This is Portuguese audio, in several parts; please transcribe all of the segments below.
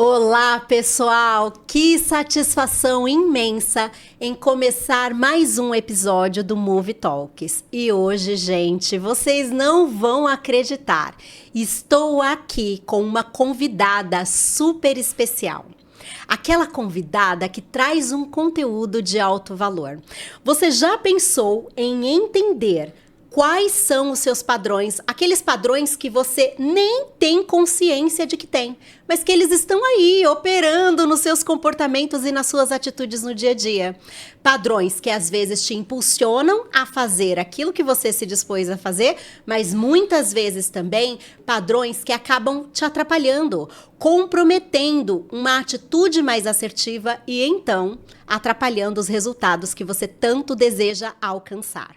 Olá, pessoal! Que satisfação imensa em começar mais um episódio do Movie Talks. E hoje, gente, vocês não vão acreditar. Estou aqui com uma convidada super especial. Aquela convidada que traz um conteúdo de alto valor. Você já pensou em entender quais são os seus padrões, aqueles padrões que você nem tem consciência de que tem, mas que eles estão aí operando nos seus comportamentos e nas suas atitudes no dia a dia. Padrões que às vezes te impulsionam a fazer aquilo que você se dispôs a fazer, mas muitas vezes também padrões que acabam te atrapalhando, comprometendo uma atitude mais assertiva e então atrapalhando os resultados que você tanto deseja alcançar.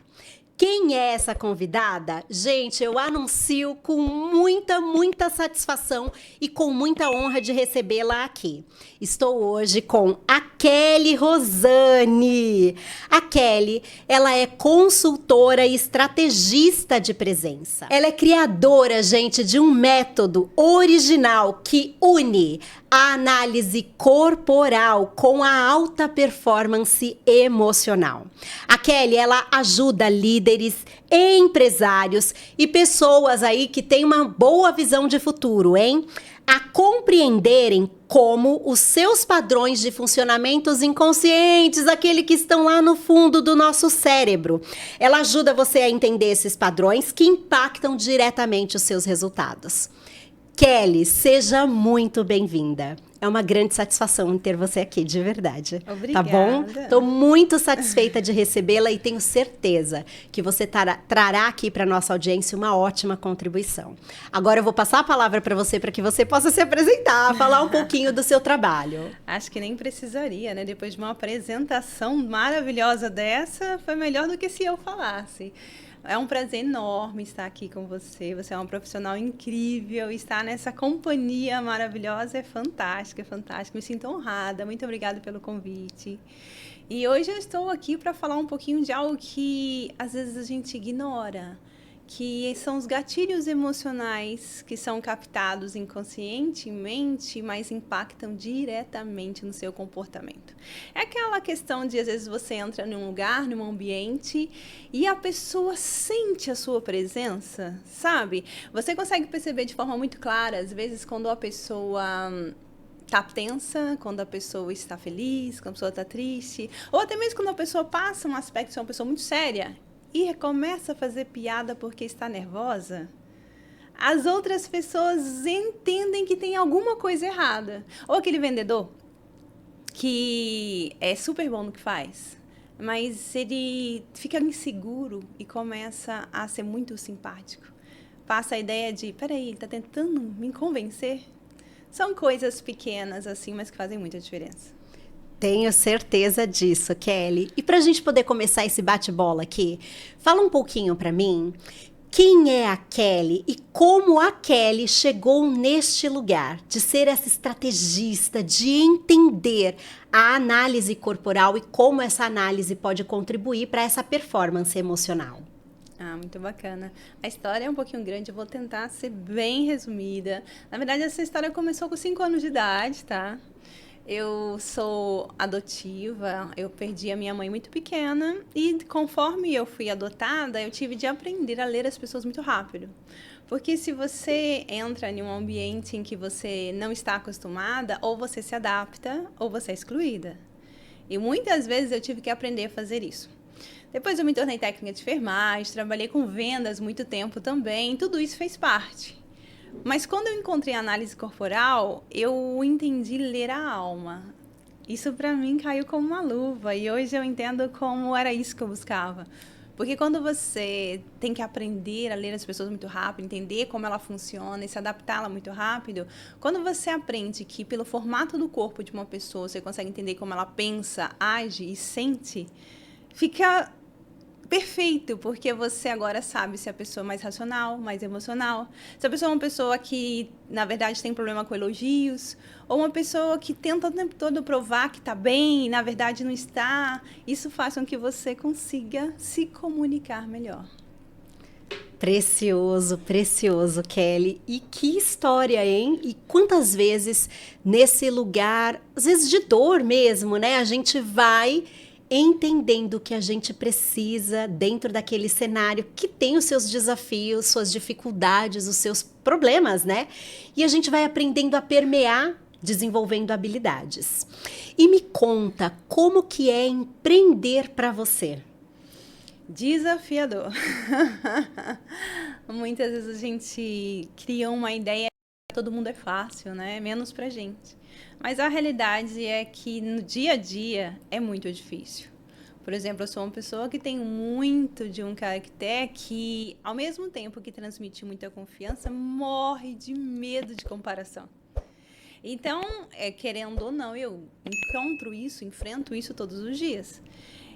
Quem é essa convidada? Gente, eu anuncio com muita satisfação e com muita honra de recebê-la aqui. Estou hoje com a Kelly Rosane. A Kelly, ela é consultora e estrategista de presença. Ela é criadora, gente, de um método original que une a análise corporal com a alta performance emocional. A Kelly, ela ajuda líderes, empresários e pessoas aí que têm uma boa visão de futuro, hein? A compreenderem como os seus padrões de funcionamentos inconscientes, aquele que estão lá no fundo do nosso cérebro. Ela ajuda você a entender esses padrões que impactam diretamente os seus resultados. Kelly, seja muito bem-vinda. É uma grande satisfação ter você aqui, de verdade. Obrigada. Tá bom? Estou muito satisfeita de recebê-la e tenho certeza que você trará aqui para nossa audiência uma ótima contribuição. Agora eu vou passar a palavra para que você possa se apresentar, falar um pouquinho do seu trabalho. Acho que nem precisaria, né? Depois de uma apresentação maravilhosa dessa, foi melhor do que se eu falasse. É um prazer enorme estar aqui com você. Você é uma profissional incrível. Estar nessa companhia maravilhosa é fantástico, é fantástico. Me sinto honrada. Muito obrigada pelo convite. E hoje eu estou aqui para falar um pouquinho de algo que às vezes a gente ignora, que são os gatilhos emocionais que são captados inconscientemente, mas impactam diretamente no seu comportamento. É aquela questão de, às vezes, você entra num lugar, num ambiente, e a pessoa sente a sua presença, sabe? Você consegue perceber de forma muito clara, às vezes, quando a pessoa está tensa, quando a pessoa está feliz, quando a pessoa está triste, ou até mesmo quando a pessoa passa um aspecto de ser uma pessoa muito séria, e começa a fazer piada porque está nervosa, as outras pessoas entendem que tem alguma coisa errada. Ou aquele vendedor que é super bom no que faz, mas ele fica inseguro e começa a ser muito simpático. Passa a ideia de, peraí, ele está tentando me convencer? São coisas pequenas assim, mas que fazem muita diferença. Tenho certeza disso, Kelly. E para a gente poder começar esse bate-bola aqui, fala um pouquinho para mim quem é a Kelly e como a Kelly chegou neste lugar de ser essa estrategista, de entender a análise corporal e como essa análise pode contribuir para essa performance emocional. Muito bacana. A história é um pouquinho grande, eu vou tentar ser bem resumida. Na verdade, essa história começou com 5 anos de idade, tá? Eu sou adotiva, eu perdi a minha mãe muito pequena e conforme eu fui adotada, eu tive de aprender a ler as pessoas muito rápido. Porque se você entra em um ambiente em que você não está acostumada, ou você se adapta ou você é excluída. E muitas vezes eu tive que aprender a fazer isso. Depois eu me tornei técnica de enfermagem, trabalhei com vendas muito tempo também, tudo isso fez parte. Mas quando eu encontrei a análise corporal, eu entendi ler a alma. Isso para mim caiu como uma luva e hoje eu entendo como era isso que eu buscava. Porque quando você tem que aprender a ler as pessoas muito rápido, entender como ela funciona e se adaptá-la muito rápido, quando você aprende que pelo formato do corpo de uma pessoa você consegue entender como ela pensa, age e sente, fica perfeito, porque você agora sabe se a pessoa é mais racional, mais emocional, se a pessoa é uma pessoa que, na verdade, tem problema com elogios, ou uma pessoa que tenta o tempo todo provar que está bem e, na verdade, não está. Isso faz com que você consiga se comunicar melhor. Precioso, precioso, Kelly. E que história, hein? E quantas vezes nesse lugar, às vezes de dor mesmo, né? A gente vai entendendo o que a gente precisa dentro daquele cenário que tem os seus desafios, suas dificuldades, os seus problemas, né? E a gente vai aprendendo a permear, desenvolvendo habilidades. E me conta, como que é empreender para você? Desafiador. Muitas vezes a gente cria uma ideia que todo mundo é fácil, né? Menos pra gente. Mas a realidade é que no dia a dia é muito difícil. Por exemplo, eu sou uma pessoa que tem muito de um caractere que, ao mesmo tempo que transmite muita confiança, morre de medo de comparação. Então, querendo ou não, eu encontro isso, enfrento isso todos os dias.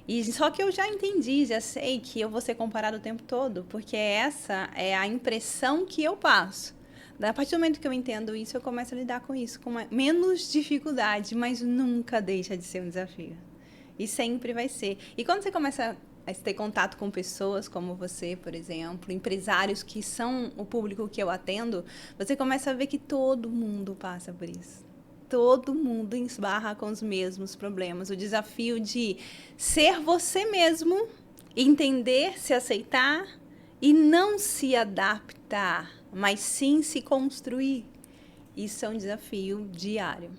E só que eu já entendi, já sei que eu vou ser comparado o tempo todo, porque essa é a impressão que eu passo. A partir do momento que eu entendo isso, eu começo a lidar com isso com menos dificuldade, mas nunca deixa de ser um desafio. E sempre vai ser. E quando você começa a ter contato com pessoas como você, por exemplo, empresários que são o público que eu atendo, você começa a ver que todo mundo passa por isso. Todo mundo esbarra com os mesmos problemas. O desafio de ser você mesmo, entender, se aceitar e não se adaptar, mas sim se construir. Isso é um desafio diário.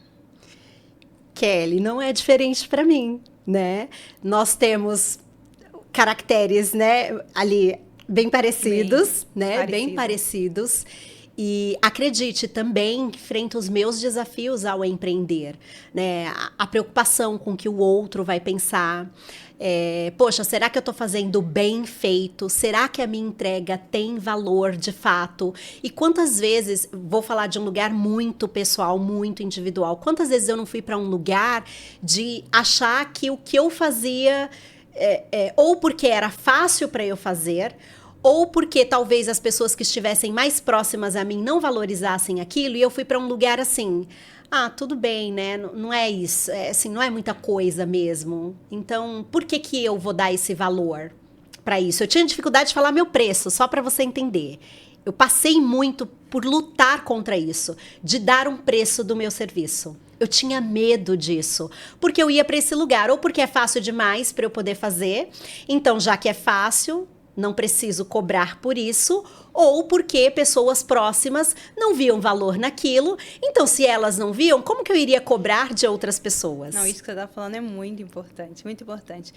Kelly, não é diferente para mim, né? Nós temos caracteres, né, ali bem parecidos, Bem parecidos. E acredite, também enfrento os meus desafios ao empreender, né? A preocupação com o que o outro vai pensar. Poxa, será que eu estou fazendo bem feito? Será que a minha entrega tem valor de fato? E quantas vezes, vou falar de um lugar muito pessoal, muito individual, quantas vezes eu não fui para um lugar de achar que o que eu fazia, ou porque era fácil para eu fazer, ou porque talvez as pessoas que estivessem mais próximas a mim não valorizassem aquilo, e eu fui para um lugar assim, tudo bem, né? Não é isso, assim, não é muita coisa mesmo. Então, por que que eu vou dar esse valor para isso? Eu tinha dificuldade de falar meu preço, só para você entender. Eu passei muito por lutar contra isso, de dar um preço do meu serviço. Eu tinha medo disso, porque eu ia para esse lugar, ou porque é fácil demais para eu poder fazer, então já que é fácil, não preciso cobrar por isso, ou porque pessoas próximas não viam valor naquilo. Então, se elas não viam, como que eu iria cobrar de outras pessoas? Não, isso que você está falando é muito importante, muito importante.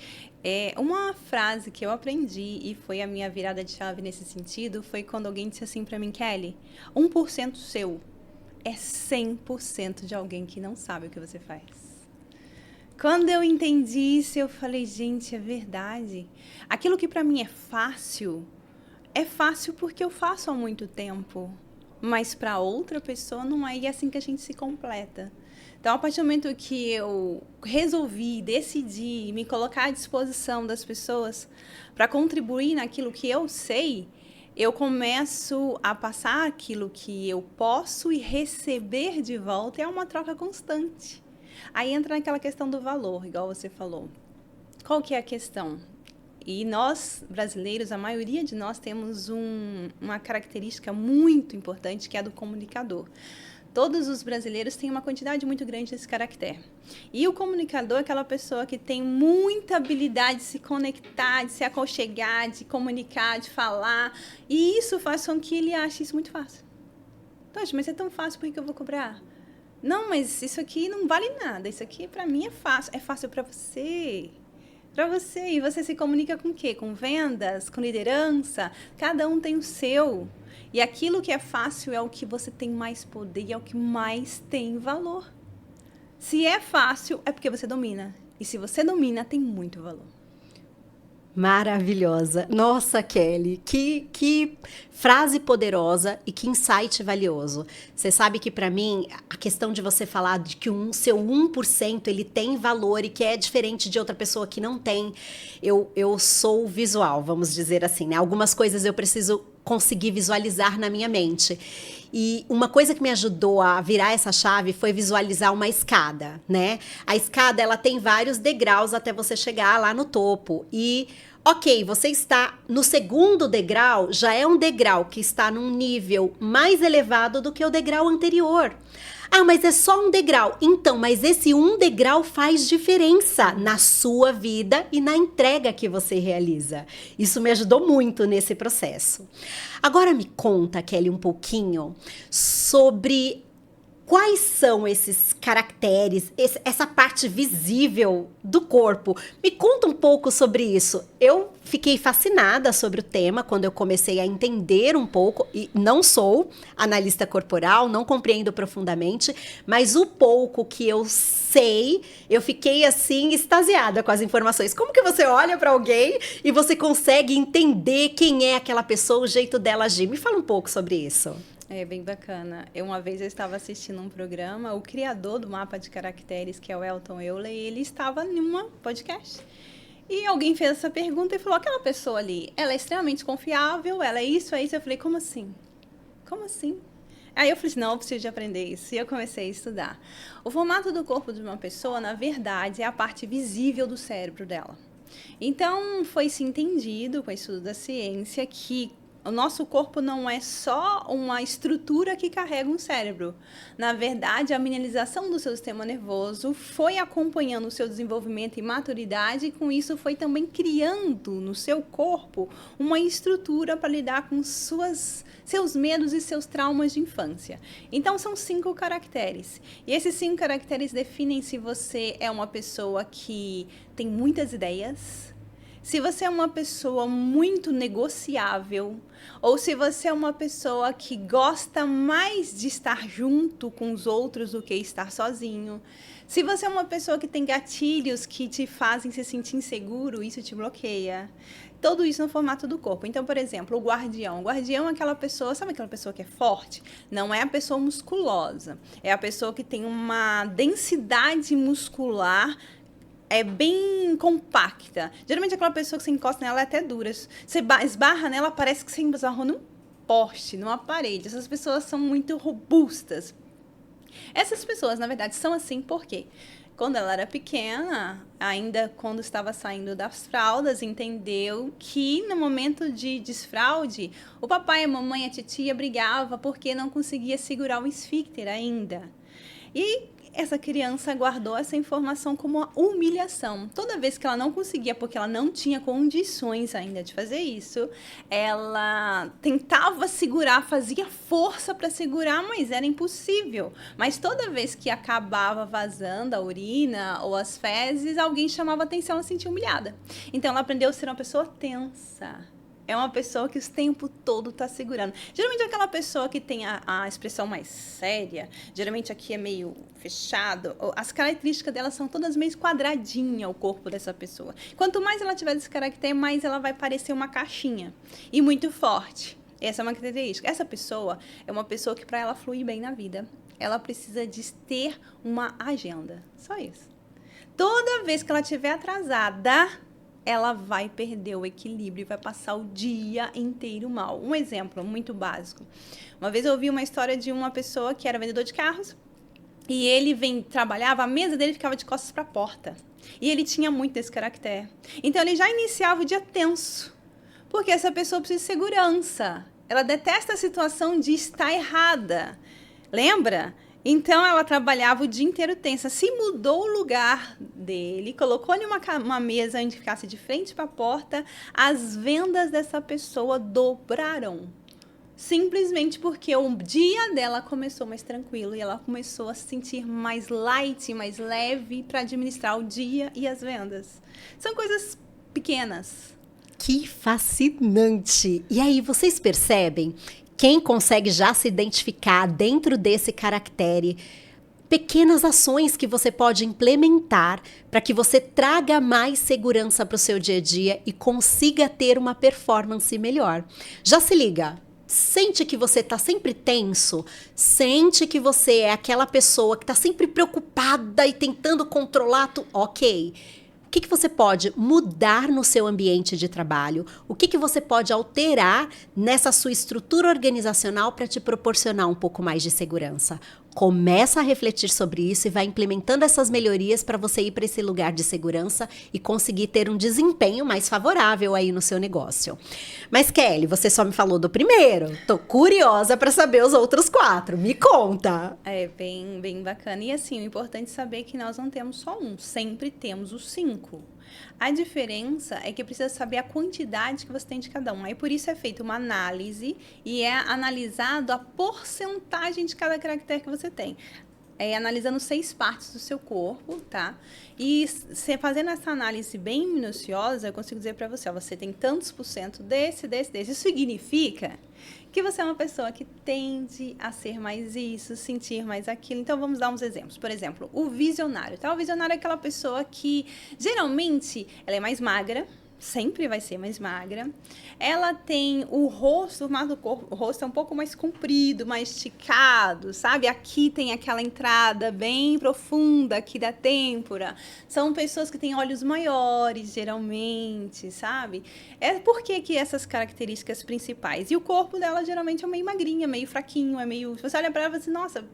Uma frase que eu aprendi e foi a minha virada de chave nesse sentido foi quando alguém disse assim para mim, Kelly, 1% seu é 100% de alguém que não sabe o que você faz. Quando eu entendi isso, eu falei, gente, é verdade. Aquilo que para mim é fácil porque eu faço há muito tempo. Mas para outra pessoa não é, e é assim que a gente se completa. Então, a partir do momento que eu resolvi, decidi me colocar à disposição das pessoas para contribuir naquilo que eu sei, eu começo a passar aquilo que eu posso e receber de volta. É uma troca constante. Aí entra naquela questão do valor, igual você falou. Qual que é a questão? E nós, brasileiros, a maioria de nós temos uma característica muito importante, que é a do comunicador. Todos os brasileiros têm uma quantidade muito grande desse caractere. E o comunicador é aquela pessoa que tem muita habilidade de se conectar, de se aconchegar, de comunicar, de falar. E isso faz com que ele ache isso muito fácil. Poxa, mas é tão fácil, por que eu vou cobrar? Não, mas isso aqui não vale nada. Isso aqui, para mim, é fácil. É fácil para você. Para você. E você se comunica com o quê? Com vendas? Com liderança? Cada um tem o seu. E aquilo que é fácil é o que você tem mais poder e é o que mais tem valor. Se é fácil, é porque você domina. E se você domina, tem muito valor. Maravilhosa. Nossa, Kelly, que frase poderosa e que insight valioso. Você sabe que para mim, a questão de você falar de que seu 1% ele tem valor e que é diferente de outra pessoa que não tem, eu sou visual, vamos dizer assim, né? Algumas coisas eu preciso conseguir visualizar na minha mente. E uma coisa que me ajudou a virar essa chave foi visualizar uma escada, né? A escada, ela tem vários degraus até você chegar lá no topo. E, ok, você está no segundo degrau, já é um degrau que está num nível mais elevado do que o degrau anterior. Ah, mas é só um degrau. Então, mas esse um degrau faz diferença na sua vida e na entrega que você realiza. Isso me ajudou muito nesse processo. Agora me conta, Kelly, um pouquinho sobre quais são esses caracteres, essa parte visível do corpo. Me conta um pouco sobre isso. Eu fiquei fascinada sobre o tema quando eu comecei a entender um pouco, e não sou analista corporal, não compreendo profundamente, mas o pouco que eu sei, eu fiquei assim extasiada com as informações. Como que você olha para alguém e você consegue entender quem é aquela pessoa, o jeito dela agir? Me fala um pouco sobre isso. É bem bacana. Uma vez eu estava assistindo um programa, o criador do mapa de caracteres, que é o Elton Euler, ele estava em uma podcast. E alguém fez essa pergunta e falou, aquela pessoa ali, ela é extremamente confiável, ela é isso, é isso. Eu falei, como assim? Como assim? Aí eu falei, não, eu preciso de aprender isso. E eu comecei a estudar. O formato do corpo de uma pessoa, na verdade, é a parte visível do cérebro dela. Então, foi-se entendido, com o estudo da ciência, que o nosso corpo não é só uma estrutura que carrega um cérebro. Na verdade, a mineralização do seu sistema nervoso foi acompanhando o seu desenvolvimento e maturidade, e com isso foi também criando no seu corpo uma estrutura para lidar com seus medos e seus traumas de infância. Então, são 5 caracteres. E esses 5 caracteres definem se você é uma pessoa que tem muitas ideias, se você é uma pessoa muito negociável, ou se você é uma pessoa que gosta mais de estar junto com os outros do que estar sozinho. Se você é uma pessoa que tem gatilhos que te fazem se sentir inseguro, isso te bloqueia. Tudo isso no formato do corpo. Então, por exemplo, o guardião. O guardião é aquela pessoa, sabe aquela pessoa que é forte? Não é a pessoa musculosa. É a pessoa que tem uma densidade muscular bem compacta. Geralmente aquela pessoa que você encosta nela é até dura. Você esbarra nela, parece que você esbarrou num poste, numa parede. Essas pessoas são muito robustas. Essas pessoas, na verdade, são assim porque quando ela era pequena, ainda quando estava saindo das fraldas, entendeu que no momento de desfraude, o papai, a mamãe, a titia brigavam porque não conseguia segurar o esfíncter ainda. E essa criança guardou essa informação como uma humilhação. Toda vez que ela não conseguia, porque ela não tinha condições ainda de fazer isso, ela tentava segurar, fazia força para segurar, mas era impossível. Mas toda vez que acabava vazando a urina ou as fezes, alguém chamava atenção, ela se sentia humilhada. Então ela aprendeu a ser uma pessoa tensa. É uma pessoa que o tempo todo está segurando. Geralmente aquela pessoa que tem a expressão mais séria, geralmente aqui é meio fechado, as características dela são todas meio quadradinha, o corpo dessa pessoa. Quanto mais ela tiver desse caractere, mais ela vai parecer uma caixinha. E muito forte. Essa é uma característica. Essa pessoa é uma pessoa que, para ela fluir bem na vida, ela precisa de ter uma agenda. Só isso. Toda vez que ela estiver atrasada, ela vai perder o equilíbrio e vai passar o dia inteiro mal. Um exemplo muito básico. Uma vez eu ouvi uma história de uma pessoa que era vendedor de carros e ele trabalhava, a mesa dele ficava de costas para a porta. E ele tinha muito desse caractere. Então, ele já iniciava o dia tenso, porque essa pessoa precisa de segurança. Ela detesta a situação de estar errada. Lembra? Então, ela trabalhava o dia inteiro tensa. Se mudou o lugar dele, colocou-lhe uma mesa onde ficasse de frente para a porta, as vendas dessa pessoa dobraram. Simplesmente porque o dia dela começou mais tranquilo e ela começou a se sentir mais light, mais leve para administrar o dia e as vendas. São coisas pequenas. Que fascinante! E aí, vocês percebem? Quem consegue já se identificar dentro desse caractere, pequenas ações que você pode implementar para que você traga mais segurança para o seu dia a dia e consiga ter uma performance melhor. Já se liga, sente que você está sempre tenso, sente que você é aquela pessoa que está sempre preocupada e tentando controlar tudo. Ok. que você pode mudar no seu ambiente de trabalho? O que você pode alterar nessa sua estrutura organizacional para te proporcionar um pouco mais de segurança? Começa a refletir sobre isso e vai implementando essas melhorias para você ir para esse lugar de segurança e conseguir ter um desempenho mais favorável aí no seu negócio. Mas, Kelly, você só me falou do primeiro. Tô curiosa para saber os outros 4. Me conta! É bem bacana. E assim, o importante é saber que nós não temos só um, sempre temos os 5. A diferença é que precisa saber a quantidade que você tem de cada um. Aí por isso é feita uma análise e é analisado a porcentagem de cada caractere que você tem. Analisando 6 partes do seu corpo, tá? E fazendo essa análise bem minuciosa, eu consigo dizer para você, ó, você tem tantos por cento desse. Isso significa que você é uma pessoa que tende a ser mais isso, sentir mais aquilo. Então, vamos dar uns exemplos. Por exemplo, o visionário, tá? O visionário é aquela pessoa que, geralmente, ela é mais magra, sempre vai ser mais magra. Ela tem o rosto, o formato do corpo, o rosto é um pouco mais comprido, mais esticado, sabe? Aqui tem aquela entrada bem profunda aqui da têmpora. São pessoas que têm olhos maiores, geralmente, sabe? Por que essas características principais? E o corpo dela, geralmente, é meio magrinha, meio fraquinho, é meio... Você olha pra ela e fala assim, nossa,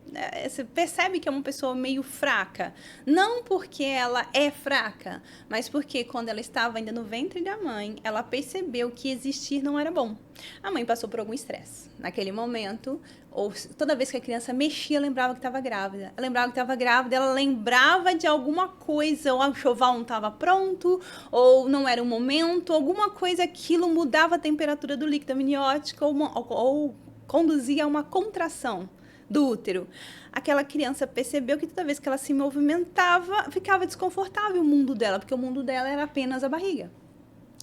você percebe que é uma pessoa meio fraca. Não porque ela é fraca, mas porque quando ela estava ainda no ventre da mãe, ela percebeu que existir não era bom. A mãe passou por algum estresse. Naquele momento, ou toda vez que a criança mexia, lembrava que estava grávida. Ela lembrava que estava grávida, ela lembrava de alguma coisa, ou o enxoval não estava pronto, ou não era o momento, alguma coisa, aquilo mudava a temperatura do líquido amniótico, ou conduzia a uma contração do útero. Aquela criança percebeu que toda vez que ela se movimentava, ficava desconfortável o mundo dela, porque o mundo dela era apenas a barriga.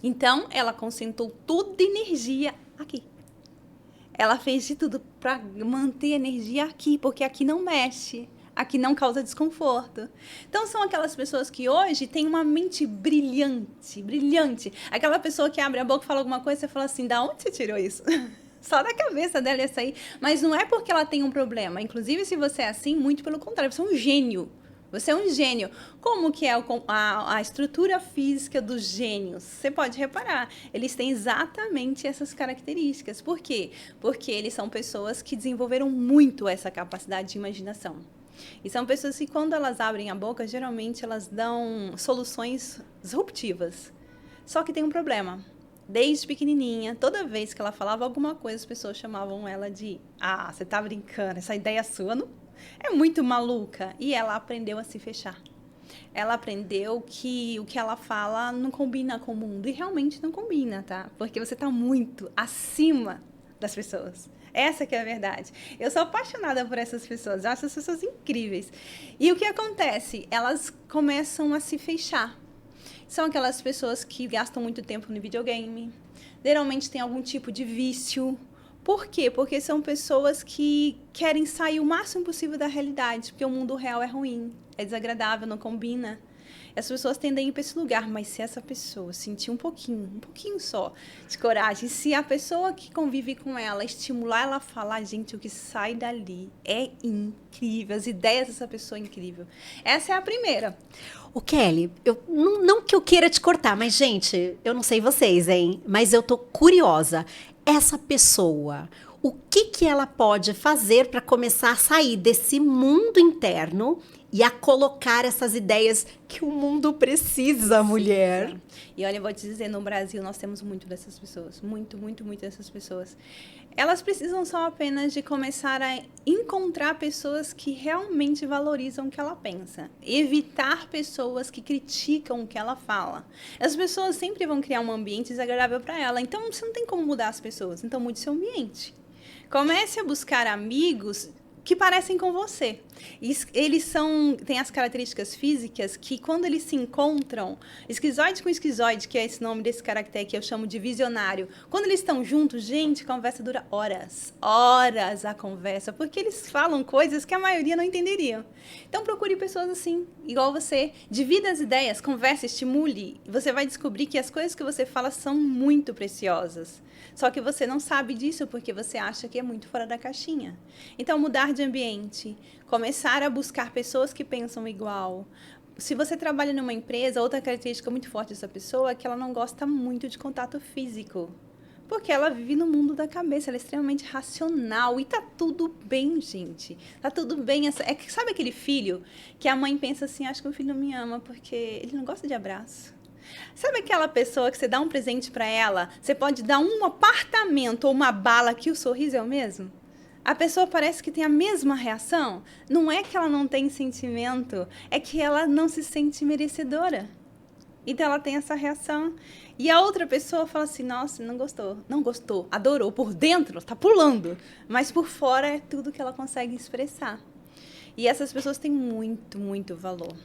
Então, ela concentrou toda a energia aqui. Ela fez de tudo para manter a energia aqui, porque aqui não mexe, aqui não causa desconforto. Então, são aquelas pessoas que hoje têm uma mente brilhante, brilhante. Aquela pessoa que abre a boca e fala alguma coisa, você fala assim, da onde você tirou isso? Só da cabeça dela ia sair. Mas não é porque ela tem um problema. Inclusive, se você é assim, muito pelo contrário, você é um gênio. Você é um gênio. Como que é a estrutura física dos gênios? Você pode reparar, eles têm exatamente essas características. Por quê? Porque eles são pessoas que desenvolveram muito essa capacidade de imaginação. E são pessoas que, quando elas abrem a boca, geralmente elas dão soluções disruptivas. Só que tem um problema. Desde pequenininha, toda vez que ela falava alguma coisa, as pessoas chamavam ela de você tá brincando, essa ideia sua não é muito maluca. E ela aprendeu a se fechar. Ela aprendeu que o que ela fala não combina com o mundo. E realmente não combina, tá? Porque você tá muito acima das pessoas. Essa que é a verdade. Eu sou apaixonada por essas pessoas. Eu acho essas pessoas incríveis. E o que acontece? Elas começam a se fechar. São aquelas pessoas que gastam muito tempo no videogame. Geralmente tem algum tipo de vício. Por quê? Porque são pessoas que querem sair o máximo possível da realidade, porque o mundo real é ruim, é desagradável, não combina. As pessoas tendem a ir para esse lugar, mas se essa pessoa sentir um pouquinho só de coragem, se a pessoa que convive com ela estimular ela a falar, gente, o que sai dali é incrível, as ideias dessa pessoa é incrível. Essa é a primeira. Ô, Kelly, não que eu queira te cortar, mas, gente, eu não sei vocês, hein? Mas eu tô curiosa. Essa pessoa, o que ela pode fazer para começar a sair desse mundo interno e a colocar essas ideias que o mundo precisa, mulher? E olha, eu vou te dizer, no Brasil nós temos muito dessas pessoas, muito dessas pessoas. Elas precisam só apenas de começar a encontrar pessoas que realmente valorizam o que ela pensa. Evitar pessoas que criticam o que ela fala. As pessoas sempre vão criar um ambiente desagradável para ela, então você não tem como mudar as pessoas, então mude seu ambiente. Comece a buscar amigos que parecem com você. Eles têm as características físicas que, quando eles se encontram, esquizoide com esquizoide, que é esse nome desse caractere que eu chamo de visionário, quando eles estão juntos, gente, a conversa dura horas a conversa, porque eles falam coisas que a maioria não entenderia. Então, procure pessoas assim, igual você, divida as ideias, converse, estimule, e você vai descobrir que as coisas que você fala são muito preciosas. Só que você não sabe disso porque você acha que é muito fora da caixinha. Então, mudar de ambiente, começar a buscar pessoas que pensam igual, se você trabalha numa empresa, outra característica muito forte dessa pessoa é que ela não gosta muito de contato físico. Porque ela vive no mundo da cabeça, ela é extremamente racional. E tá tudo bem, gente. Tá tudo bem. Sabe aquele filho que a mãe pensa assim, acho que o filho não me ama porque ele não gosta de abraço? Sabe aquela pessoa que você dá um presente para ela, você pode dar um apartamento ou uma bala que o sorriso é o mesmo? A pessoa parece que tem a mesma reação. Não é que ela não tem sentimento, é que ela não se sente merecedora. Então ela tem essa reação. E a outra pessoa fala assim, nossa, não gostou. Não gostou, adorou. Por dentro, tá pulando. Mas por fora é tudo que ela consegue expressar. E essas pessoas têm muito, muito valor.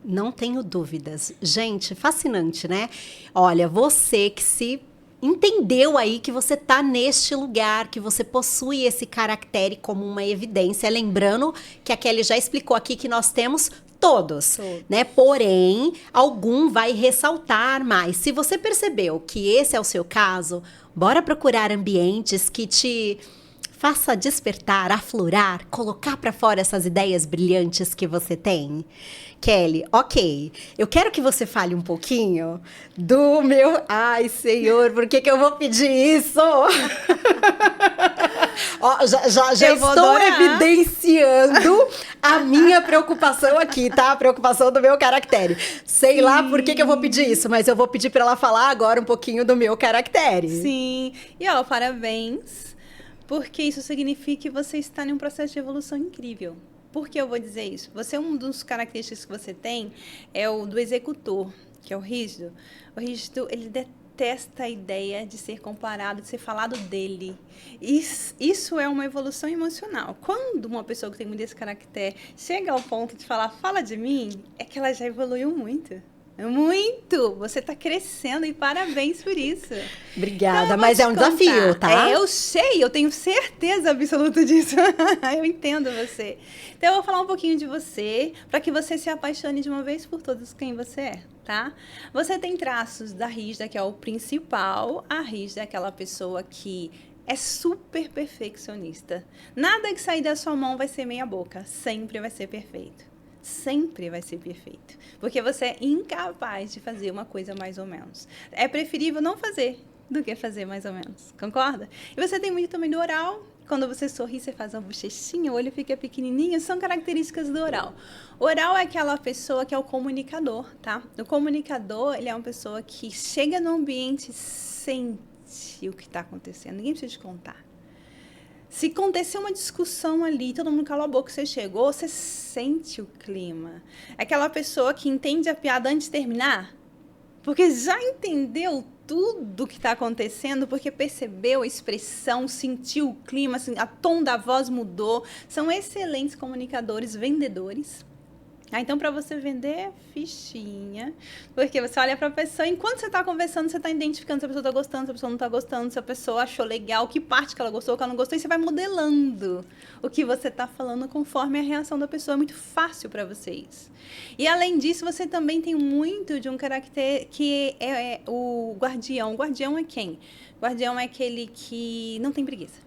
Não tenho dúvidas. Gente, fascinante, né? Olha, você que se entendeu aí que você tá neste lugar, que você possui esse caractere como uma evidência. Lembrando que a Kelly já explicou aqui que nós temos todos, né? Porém, algum vai ressaltar mais. Se você percebeu que esse é o seu caso, bora procurar ambientes que te faça despertar, aflorar, colocar para fora essas ideias brilhantes que você tem. Kelly, ok, eu quero que você fale um pouquinho do meu... Ai, Senhor, por que eu vou pedir isso? Ó, já estou evidenciando a minha preocupação aqui, tá? A preocupação do meu caractere. Sei lá por que eu vou pedir isso, mas eu vou pedir para ela falar agora um pouquinho do meu caractere. Sim, e ó, parabéns, porque isso significa que você está em um processo de evolução incrível. Por que eu vou dizer isso? Você, um dos características que você tem é o do executor, que é o rígido. O rígido, ele detesta a ideia de ser comparado, de ser falado dele. Isso é uma evolução emocional. Quando uma pessoa que tem muito esse caractere chega ao ponto de falar, fala de mim, é que ela já evoluiu muito. Muito! Você está crescendo e parabéns por isso. Obrigada, então, mas é um desafio, tá? Eu sei, eu tenho certeza absoluta disso. Eu entendo você. Então, eu vou falar um pouquinho de você, para que você se apaixone de uma vez por todas quem você é, tá? Você tem traços da rígida, que é o principal. A rígida é aquela pessoa que é super perfeccionista. Nada que sair da sua mão vai ser meia boca, sempre vai ser perfeito. Sempre vai ser perfeito, porque você é incapaz de fazer uma coisa mais ou menos. É preferível não fazer do que fazer mais ou menos, concorda? E você tem muito também do oral. Quando você sorri, você faz uma bochechinha, o olho fica pequenininho, são características do oral. O oral é aquela pessoa que é o comunicador, tá? O comunicador, ele é uma pessoa que chega no ambiente e sente o que está acontecendo, ninguém precisa te contar. Se acontecer uma discussão ali, todo mundo calou a boca, você chegou, você sente o clima. É aquela pessoa que entende a piada antes de terminar, porque já entendeu tudo o que está acontecendo, porque percebeu a expressão, sentiu o clima, assim, a tom da voz mudou. São excelentes comunicadores, vendedores. Então, para você vender, fichinha, porque você olha para a pessoa, enquanto você está conversando, você está identificando se a pessoa está gostando, se a pessoa não está gostando, se a pessoa achou legal, que parte que ela gostou, que ela não gostou, e você vai modelando o que você está falando conforme a reação da pessoa. É muito fácil para vocês. E, além disso, você também tem muito de um caráter que é o guardião. O guardião é quem? O guardião é aquele que não tem preguiça.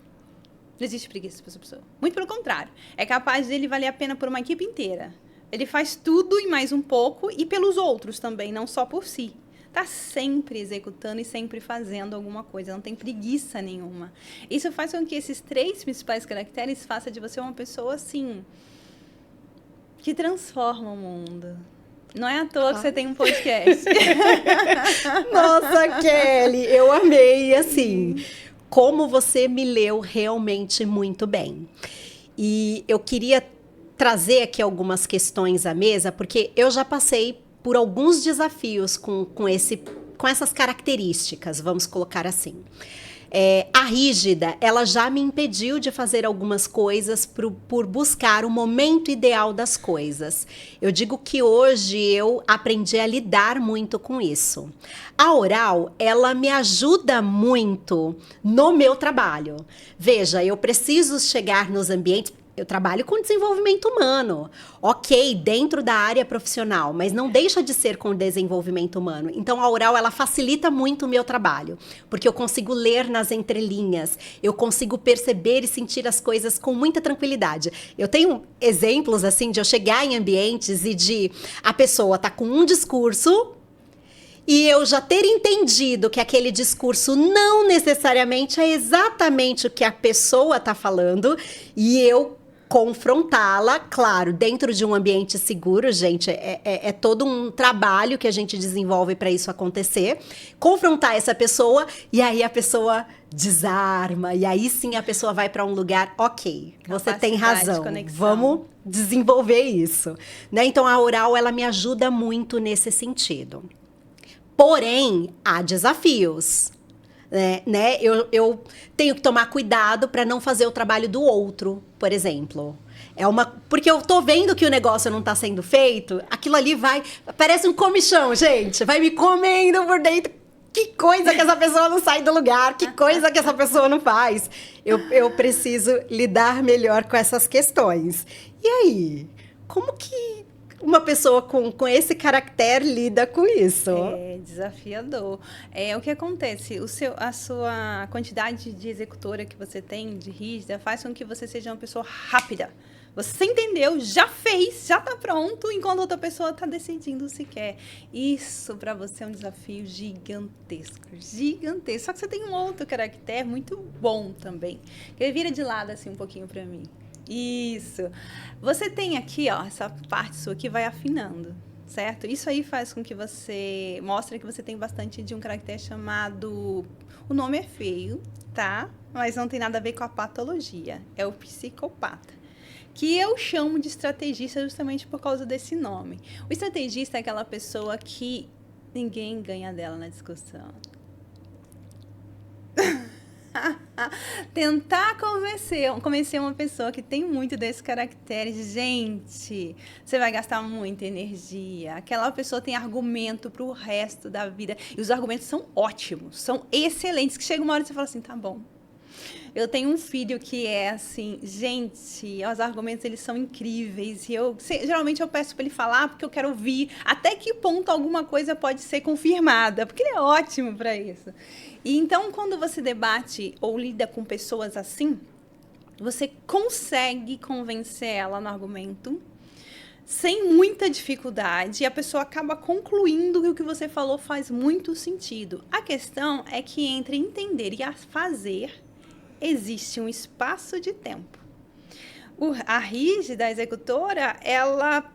Não existe preguiça para essa pessoa. Muito pelo contrário. É capaz dele valer a pena por uma equipe inteira. Ele faz tudo e mais um pouco, e pelos outros também, não só por si. Está sempre executando e sempre fazendo alguma coisa, não tem preguiça nenhuma. Isso faz com que esses 3 principais caracteres façam de você uma pessoa, assim, que transforma o mundo. Não é à toa que você tem um podcast. Nossa, Kelly, eu amei, assim, como você me leu realmente muito bem. E eu queria trazer aqui algumas questões à mesa, porque eu já passei por alguns desafios com essas características, vamos colocar assim. A rígida, ela já me impediu de fazer algumas coisas por buscar o momento ideal das coisas. Eu digo que hoje eu aprendi a lidar muito com isso. A oral, ela me ajuda muito no meu trabalho. Veja, eu preciso chegar nos ambientes. eu trabalho com desenvolvimento humano. Ok, dentro da área profissional, mas não deixa de ser com desenvolvimento humano. Então, a Oral, ela facilita muito o meu trabalho, porque eu consigo ler nas entrelinhas, eu consigo perceber e sentir as coisas com muita tranquilidade. Eu tenho exemplos, assim, de eu chegar em ambientes e de a pessoa tá com um discurso e eu já ter entendido que aquele discurso não necessariamente é exatamente o que a pessoa está falando, e eu confrontá-la, claro, dentro de um ambiente seguro, gente, é todo um trabalho que a gente desenvolve para isso acontecer, confrontar essa pessoa, e aí a pessoa desarma, e aí sim a pessoa vai para um lugar, ok, você tem razão, vamos desenvolver isso, né? Então a Oral, ela me ajuda muito nesse sentido. Porém, há desafios, né? Eu tenho que tomar cuidado para não fazer o trabalho do outro, por exemplo. Porque eu tô vendo que o negócio não tá sendo feito, aquilo ali parece um comichão, gente, vai me comendo por dentro. Que coisa que essa pessoa não sai do lugar, que coisa que essa pessoa não faz. Eu preciso lidar melhor com essas questões. E aí, como que uma pessoa com esse caractere lida com isso? É desafiador. O que acontece? A sua quantidade de executora que você tem, de rígida, faz com que você seja uma pessoa rápida. Você entendeu, já fez, já está pronto, enquanto outra pessoa está decidindo se quer. Isso para você é um desafio gigantesco, gigantesco. Só que você tem um outro caractere muito bom também. Ele vira de lado assim um pouquinho para mim. Isso. Você tem aqui, ó, essa parte sua que vai afinando, certo? Isso aí faz com que você mostre que você tem bastante de um caractere chamado... O nome é feio, tá? Mas não tem nada a ver com a patologia. É o psicopata. Que eu chamo de estrategista justamente por causa desse nome. O estrategista é aquela pessoa que ninguém ganha dela na discussão. Tentar convencer uma pessoa que tem muito desse caractere, gente, você vai gastar muita energia. Aquela pessoa tem argumento pro resto da vida. E os argumentos são ótimos, são excelentes, que chega uma hora que você fala assim, tá bom. Eu tenho um filho que é assim, gente, os argumentos eles são incríveis. E geralmente eu peço para ele falar porque eu quero ouvir até que ponto alguma coisa pode ser confirmada, porque ele é ótimo para isso. E então, quando você debate ou lida com pessoas assim, você consegue convencer ela no argumento sem muita dificuldade e a pessoa acaba concluindo que o que você falou faz muito sentido. A questão é que entre entender e fazer existe um espaço de tempo. A rígida, a executora, ela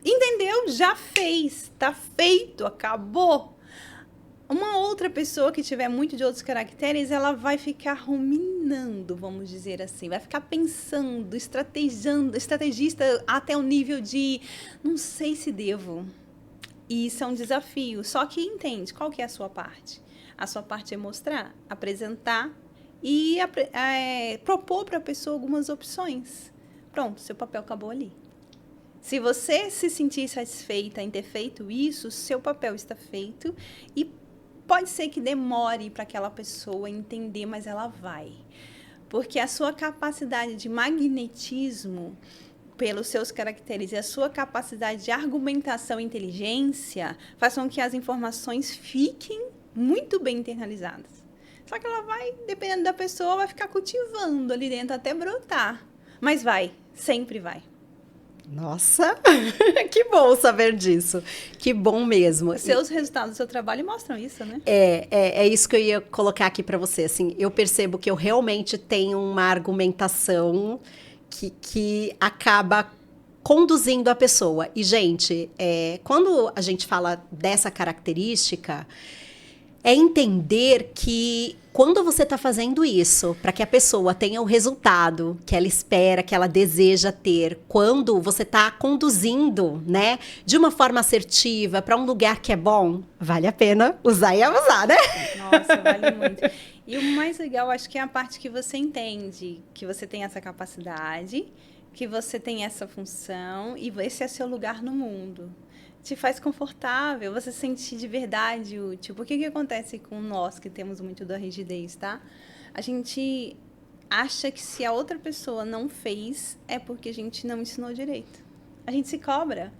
entendeu, já fez, está feito, acabou. Uma outra pessoa que tiver muito de outros caracteres, ela vai ficar ruminando, vamos dizer assim, vai ficar pensando, estrategista até o nível de não sei se devo. E isso é um desafio. Só que entende qual que é a sua parte. A sua parte é mostrar, apresentar e propor para a pessoa algumas opções. Pronto, seu papel acabou ali. Se você se sentir satisfeita em ter feito isso, seu papel está feito e pode ser que demore para aquela pessoa entender, mas ela vai. Porque a sua capacidade de magnetismo pelos seus caracteres e a sua capacidade de argumentação e inteligência faz com que as informações fiquem muito bem internalizadas. Só que ela vai, dependendo da pessoa, vai ficar cultivando ali dentro até brotar. Mas vai, sempre vai. Nossa, que bom saber disso. Que bom mesmo. Seus resultados do seu trabalho mostram isso, né? É isso que eu ia colocar aqui para você. Assim, eu percebo que eu realmente tenho uma argumentação que acaba conduzindo a pessoa. E, gente, quando a gente fala dessa característica, é entender que quando você está fazendo isso, para que a pessoa tenha o resultado que ela espera, que ela deseja ter, quando você está conduzindo, né, de uma forma assertiva para um lugar que é bom, vale a pena usar e abusar, né? Nossa, vale muito. E o mais legal, acho que é a parte que você entende, que você tem essa capacidade, que você tem essa função e esse é seu lugar no mundo. Te faz confortável, você se sente de verdade útil. Porque o que acontece com nós que temos muito da rigidez, tá? A gente acha que se a outra pessoa não fez, é porque a gente não ensinou direito. A gente se cobra.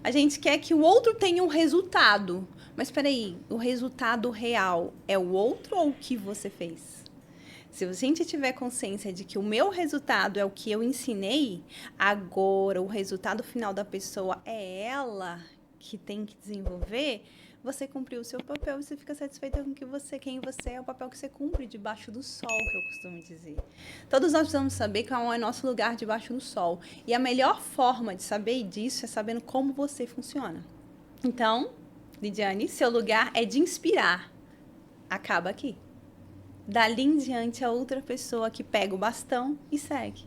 A gente quer que o outro tenha um resultado. Mas espera aí, o resultado real é o outro ou o que você fez? Se a gente tiver consciência de que o meu resultado é o que eu ensinei, agora o resultado final da pessoa é ela que tem que desenvolver, você cumpriu o seu papel e você fica satisfeita com quem você é, o papel que você cumpre debaixo do sol, que eu costumo dizer. Todos nós precisamos saber qual é o nosso lugar debaixo do sol. E a melhor forma de saber disso é sabendo como você funciona. Então, Lidiane, seu lugar é de inspirar. Acaba aqui. Dali em diante, a outra pessoa que pega o bastão e segue.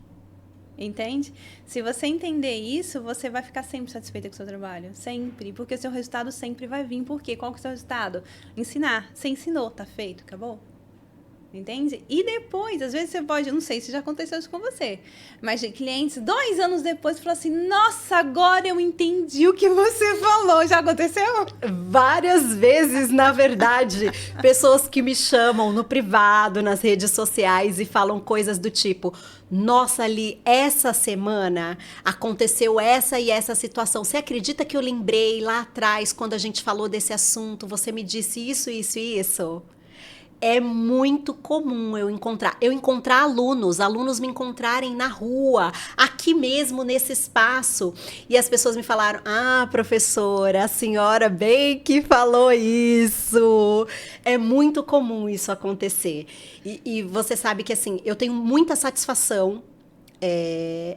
Entende? Se você entender isso, você vai ficar sempre satisfeita com o seu trabalho. Sempre. Porque o seu resultado sempre vai vir. Por quê? Qual que é o seu resultado? Ensinar. Você ensinou, tá feito, acabou. Entende? E depois, às vezes você pode, não sei se já aconteceu isso com você, mas de clientes, 2 anos depois, falou assim, nossa, agora eu entendi o que você falou. Já aconteceu? Várias vezes, na verdade. Pessoas que me chamam no privado, nas redes sociais e falam coisas do tipo, nossa, Ali, essa semana aconteceu essa e essa situação. Você acredita que eu lembrei lá atrás, quando a gente falou desse assunto, você me disse isso, isso e isso? É muito comum eu encontrar alunos me encontrarem na rua, aqui mesmo nesse espaço. E as pessoas me falaram, professora, a senhora bem que falou isso. É muito comum isso acontecer. E você sabe que, assim, eu tenho muita satisfação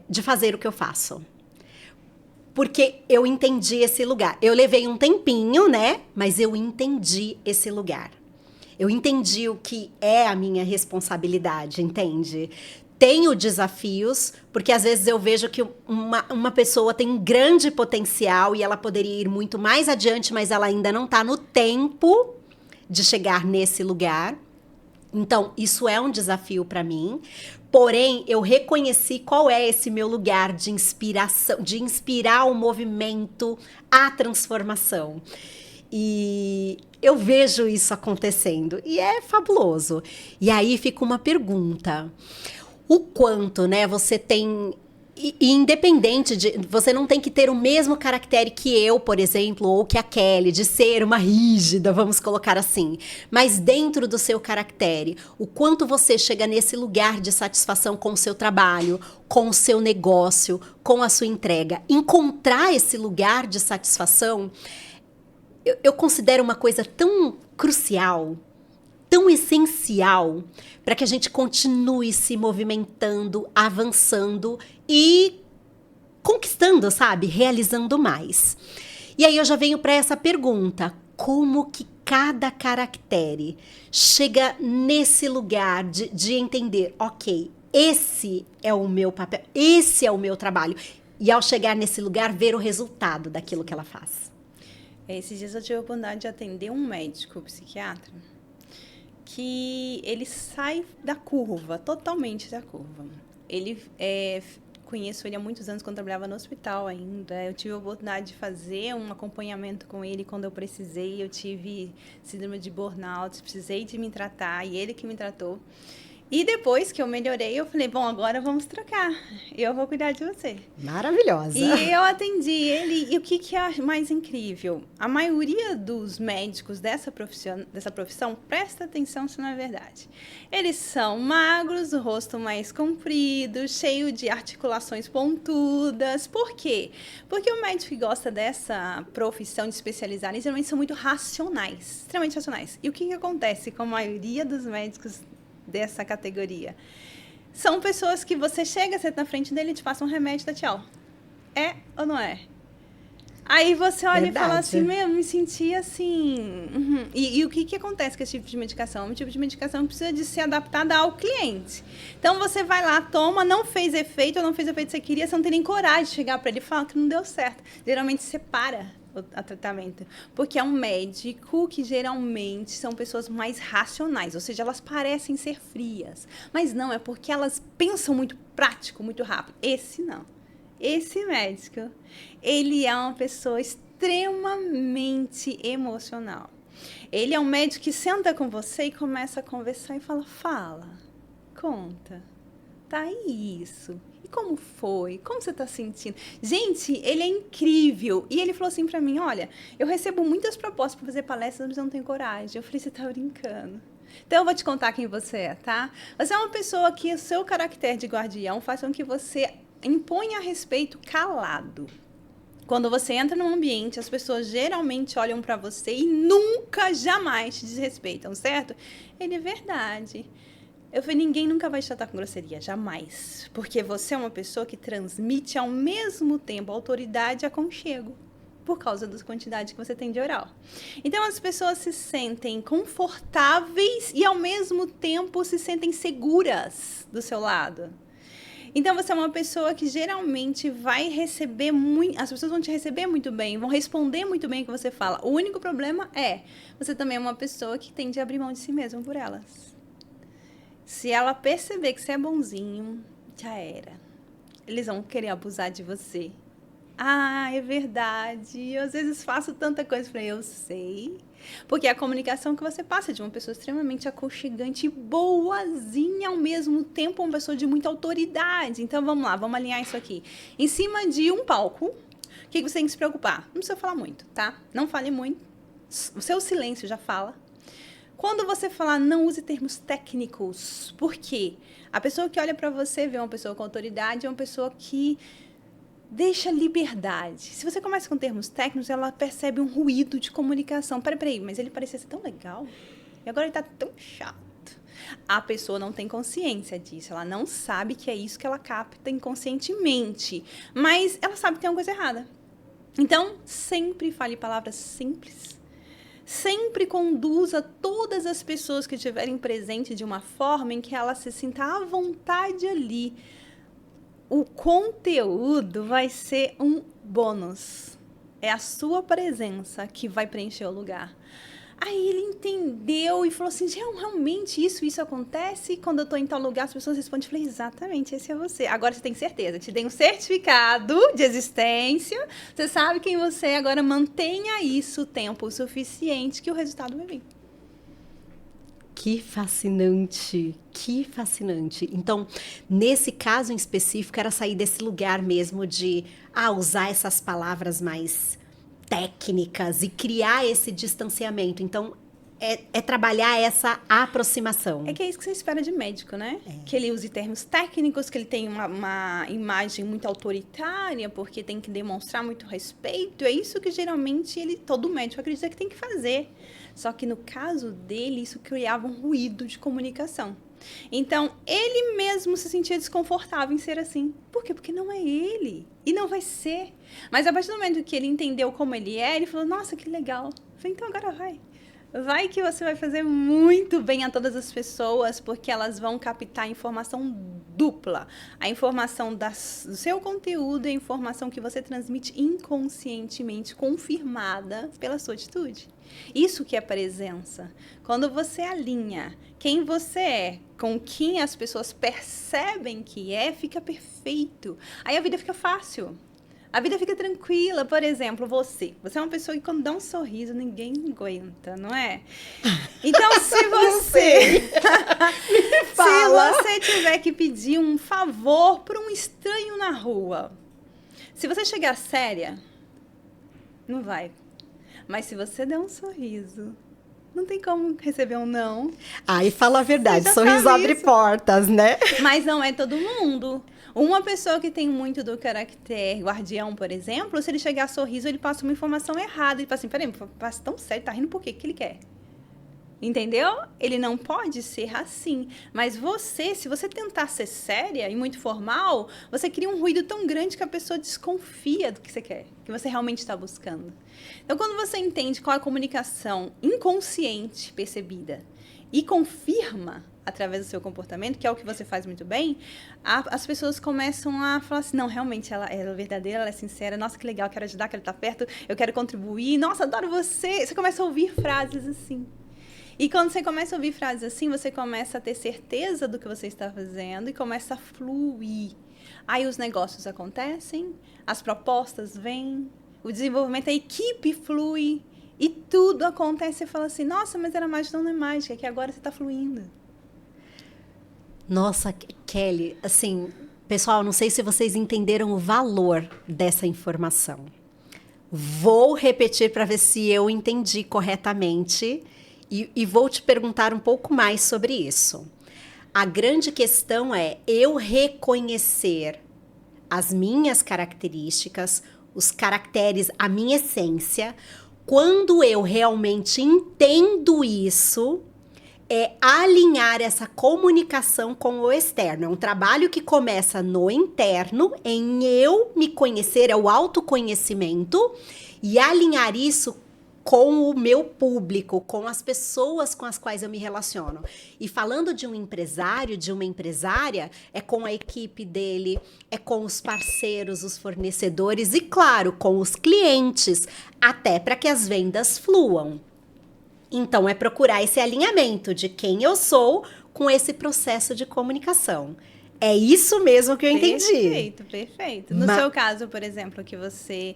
de fazer o que eu faço. Porque eu entendi esse lugar. Eu levei um tempinho, né? Mas eu entendi esse lugar. Eu entendi o que é a minha responsabilidade, entende? Tenho desafios, porque às vezes eu vejo que uma pessoa tem um grande potencial e ela poderia ir muito mais adiante, mas ela ainda não está no tempo de chegar nesse lugar. Então, isso é um desafio para mim. Porém, eu reconheci qual é esse meu lugar de inspiração, de inspirar o movimento, a transformação. E eu vejo isso acontecendo e é fabuloso. E aí fica uma pergunta: o quanto, né, você tem, e independente de, você não tem que ter o mesmo caractere que eu, por exemplo, ou que a Kelly, de ser uma rígida, vamos colocar assim, mas dentro do seu caractere, o quanto você chega nesse lugar de satisfação com o seu trabalho, com o seu negócio, com a sua entrega, encontrar esse lugar de satisfação. Eu considero uma coisa tão crucial, tão essencial, para que a gente continue se movimentando, avançando e conquistando, sabe? Realizando mais. E aí eu já venho para essa pergunta: como que cada caractere chega nesse lugar de entender, ok, esse é o meu papel, esse é o meu trabalho. E ao chegar nesse lugar, ver o resultado daquilo que ela faz. Esses dias eu tive a oportunidade de atender um médico psiquiatra que ele sai da curva, totalmente da curva. Conheço ele há muitos anos, quando trabalhava no hospital ainda. Eu tive a oportunidade de fazer um acompanhamento com ele quando eu precisei. Eu tive síndrome de burnout, precisei de me tratar, e ele que me tratou. E depois que eu melhorei, eu falei, bom, agora vamos trocar. Eu vou cuidar de você. Maravilhosa. E eu atendi ele. E o que é mais incrível? A maioria dos médicos dessa profissão, presta atenção se não é verdade. Eles são magros, o rosto mais comprido, cheio de articulações pontudas. Por quê? Porque o médico que gosta dessa profissão de especializar, eles geralmente são muito racionais, extremamente racionais. E o que acontece com a maioria dos médicos dessa categoria? São pessoas que você chega, senta na frente dele, te passa um remédio, dá tchau. É ou não é? Aí você olha e fala assim, me senti assim... E o que acontece com esse tipo de medicação? Um tipo de medicação precisa de ser adaptada ao cliente. Então, você vai lá, toma, não fez efeito, ou não fez o efeito que você queria, você não tem nem coragem de chegar para ele e falar que não deu certo. Geralmente, você para o tratamento, porque é um médico que geralmente são pessoas mais racionais, ou seja, elas parecem ser frias, mas não, é porque elas pensam muito prático, muito rápido. Esse não. Esse médico, ele é uma pessoa extremamente emocional. Ele é um médico que senta com você e começa a conversar e fala, conta. tá, e isso? E como foi? Como você tá sentindo? Gente, ele é incrível. E ele falou assim pra mim, olha, eu recebo muitas propostas pra fazer palestras, mas eu não tenho coragem. Eu falei, você tá brincando. Então, eu vou te contar quem você é, tá? Você é uma pessoa que o seu caractere de guardião faz com que você imponha respeito calado. Quando você entra num ambiente, as pessoas geralmente olham pra você e nunca, jamais te desrespeitam, certo? Ele é verdade. Eu falei, ninguém nunca vai te tratar com grosseria, jamais. Porque você é uma pessoa que transmite ao mesmo tempo autoridade e aconchego, por causa da quantidade que você tem de oral. Então, as pessoas se sentem confortáveis e, ao mesmo tempo, se sentem seguras do seu lado. Então, você é uma pessoa que geralmente vai receber muito... As pessoas vão te receber muito bem, vão responder muito bem o que você fala. O único problema é, você também é uma pessoa que tende a abrir mão de si mesma por elas. Se ela perceber que você é bonzinho, já era. Eles vão querer abusar de você. Ah, é verdade. Eu, às vezes, faço tanta coisa. Falei, eu sei. Porque é a comunicação que você passa de uma pessoa extremamente aconchegante e boazinha, ao mesmo tempo uma pessoa de muita autoridade. Então, vamos lá, vamos alinhar isso aqui. Em cima de um palco, o que você tem que se preocupar? Não precisa falar muito, tá? Não fale muito. O seu silêncio já fala. Quando você falar, não use termos técnicos. Por quê? A pessoa que olha pra você vê uma pessoa com autoridade, é uma pessoa que deixa liberdade. Se você começa com termos técnicos, ela percebe um ruído de comunicação. Peraí, mas ele parecia ser tão legal. E agora ele tá tão chato. A pessoa não tem consciência disso. Ela não sabe que é isso que ela capta inconscientemente. Mas ela sabe que tem uma coisa errada. Então, sempre fale palavras simples. Sempre conduza todas as pessoas que estiverem presentes de uma forma em que ela se sinta à vontade ali. O conteúdo vai ser um bônus. É a sua presença que vai preencher o lugar. Aí ele entendeu e falou assim, realmente isso acontece? Quando eu estou em tal lugar, as pessoas respondem. Eu falei, exatamente, esse é você. Agora você tem certeza, te dei um certificado de existência. Você sabe quem você é, agora mantenha isso o tempo suficiente que o resultado vai vir. Que fascinante, que fascinante. Então, nesse caso em específico, era sair desse lugar mesmo de usar essas palavras mais técnicas e criar esse distanciamento. Então, é trabalhar essa aproximação. É que é isso que você espera de médico, né? Que ele use termos técnicos, que ele tenha uma imagem muito autoritária, porque tem que demonstrar muito respeito. É isso que geralmente todo médico acredita que tem que fazer. Só que no caso dele, isso criava um ruído de comunicação. Então, ele mesmo se sentia desconfortável em ser assim. Por quê? Porque não é ele. E não vai ser. Mas a partir do momento que ele entendeu como ele é, ele falou, nossa, que legal. Eu falei, então agora vai. Vai que você vai fazer muito bem a todas as pessoas, porque elas vão captar informação dupla. A informação do seu conteúdo e a informação que você transmite inconscientemente, confirmada pela sua atitude. Isso que é presença. Quando você alinha quem você é com quem as pessoas percebem que é, fica perfeito. Aí a vida fica fácil. A vida fica tranquila. Por exemplo, você é uma pessoa que quando dá um sorriso, ninguém aguenta, não é? Então, se você... se você tiver que pedir um favor para um estranho na rua, se você chegar séria, não vai. Mas se você der um sorriso, não tem como receber um não. E fala a verdade, sorriso abre portas, né? Mas não é todo mundo. Uma pessoa que tem muito do caráter guardião, por exemplo, se ele chegar a sorriso, ele passa uma informação errada. Ele fala assim, peraí, passa tão sério, tá rindo por quê? O que ele quer? Entendeu? Ele não pode ser assim. Mas você, se você tentar ser séria e muito formal, você cria um ruído tão grande que a pessoa desconfia do que você quer, que você realmente está buscando. Então, quando você entende qual é a comunicação inconsciente percebida e confirma através do seu comportamento, que é o que você faz muito bem, as pessoas começam a falar assim, não, realmente, ela é verdadeira, ela é sincera, nossa, que legal, quero ajudar, quero estar perto, eu quero contribuir, nossa, adoro você. Você começa a ouvir frases assim. E quando você começa a ouvir frases assim, você começa a ter certeza do que você está fazendo e começa a fluir. Aí os negócios acontecem, as propostas vêm, o desenvolvimento, a equipe flui e tudo acontece. Você fala assim, nossa, mas era mágica, não é mágica, é que agora você está fluindo. Nossa, Kelly, assim, pessoal, não sei se vocês entenderam o valor dessa informação. Vou repetir para ver se eu entendi corretamente e vou te perguntar um pouco mais sobre isso. A grande questão é eu reconhecer as minhas características, os caracteres, a minha essência. Quando eu realmente entendo isso, é alinhar essa comunicação com o externo. É um trabalho que começa no interno, em eu me conhecer, é o autoconhecimento, e alinhar isso com o meu público, com as pessoas com as quais eu me relaciono. E falando de um empresário, de uma empresária, é com a equipe dele, é com os parceiros, os fornecedores e, claro, com os clientes, até para que as vendas fluam. Então, é procurar esse alinhamento de quem eu sou com esse processo de comunicação. É isso mesmo que eu entendi. Perfeito, perfeito. No seu caso, por exemplo, que você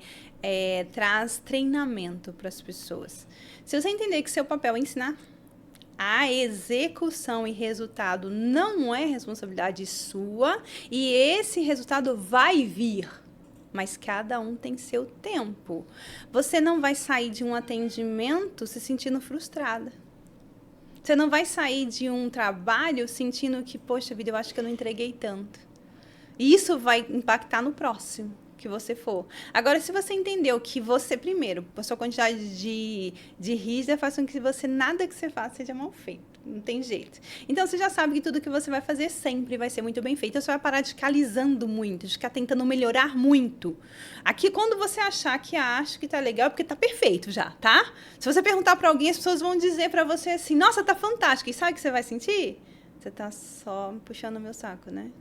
traz treinamento para as pessoas. Se você entender que seu papel é ensinar, a execução e resultado não é responsabilidade sua e esse resultado vai vir. Mas cada um tem seu tempo. Você não vai sair de um atendimento se sentindo frustrada. Você não vai sair de um trabalho sentindo que, poxa vida, eu acho que eu não entreguei tanto. E isso vai impactar no próximo que você for. Agora, se você entendeu que você, primeiro, a sua quantidade de rígida faz com que nada que você faça seja mal feito. Não tem jeito. Então, você já sabe que tudo que você vai fazer sempre vai ser muito bem feito. Então, você vai parar de ficar alisando muito, de ficar tentando melhorar muito. Aqui, quando você achar que acha que tá legal, é porque tá perfeito já, tá? Se você perguntar para alguém, as pessoas vão dizer para você assim, nossa, tá fantástico. E sabe o que você vai sentir? Você tá só puxando o meu saco, né?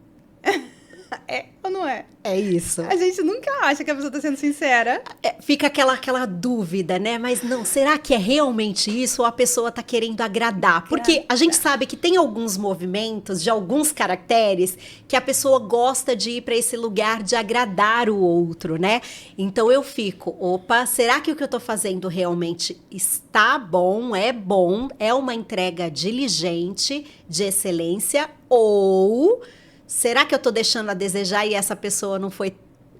É ou não é? É isso. A gente nunca acha que a pessoa está sendo sincera. Fica aquela dúvida, né? Mas não, será que é realmente isso ou a pessoa tá querendo agradar? Porque a gente sabe que tem alguns movimentos, de alguns caracteres, que a pessoa gosta de ir para esse lugar de agradar o outro, né? Então eu fico, opa, será que o que eu tô fazendo realmente está bom, é uma entrega diligente, de excelência, ou será que eu tô deixando a desejar e essa pessoa não foi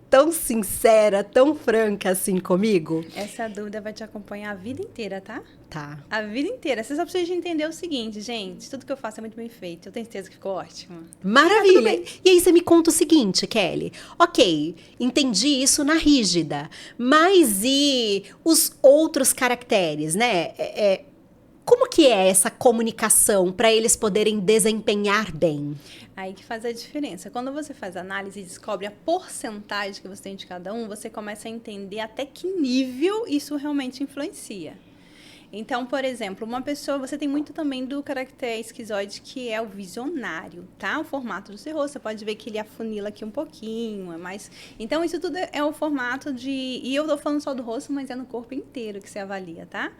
tão sincera, tão franca assim comigo? Essa dúvida vai te acompanhar a vida inteira, tá? Tá. A vida inteira. Você só precisa entender o seguinte, gente, tudo que eu faço é muito bem feito. Eu tenho certeza que ficou ótimo. Maravilha! E aí você me conta o seguinte, Kelly. Ok, entendi isso na rígida, mas e os outros caracteres, né? Como que é essa comunicação para eles poderem desempenhar bem? Aí que faz a diferença. Quando você faz análise e descobre a porcentagem que você tem de cada um, você começa a entender até que nível isso realmente influencia. Então, por exemplo, uma pessoa, você tem muito também do caractere esquizoide, que é o visionário, tá? O formato do seu rosto, você pode ver que ele afunila aqui um pouquinho, é mais... Então, isso tudo é o formato de... E eu tô falando só do rosto, mas é no corpo inteiro que você avalia, tá?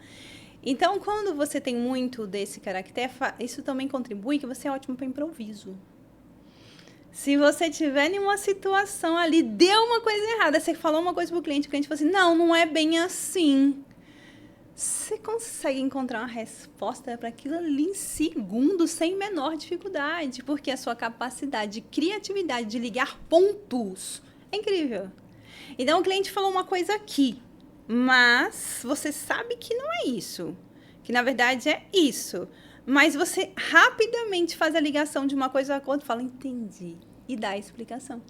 Então, quando você tem muito desse caractere, isso também contribui que você é ótimo para improviso. Se você tiver em uma situação ali, deu uma coisa errada, você falou uma coisa pro cliente, o cliente falou assim, não é bem assim. Você consegue encontrar uma resposta para aquilo ali em segundos, sem menor dificuldade, porque a sua capacidade de criatividade, de ligar pontos, é incrível. Então, o cliente falou uma coisa aqui, mas você sabe que não é isso, que na verdade é isso. Mas você rapidamente faz a ligação de uma coisa com outra e fala, entendi, e dá a explicação.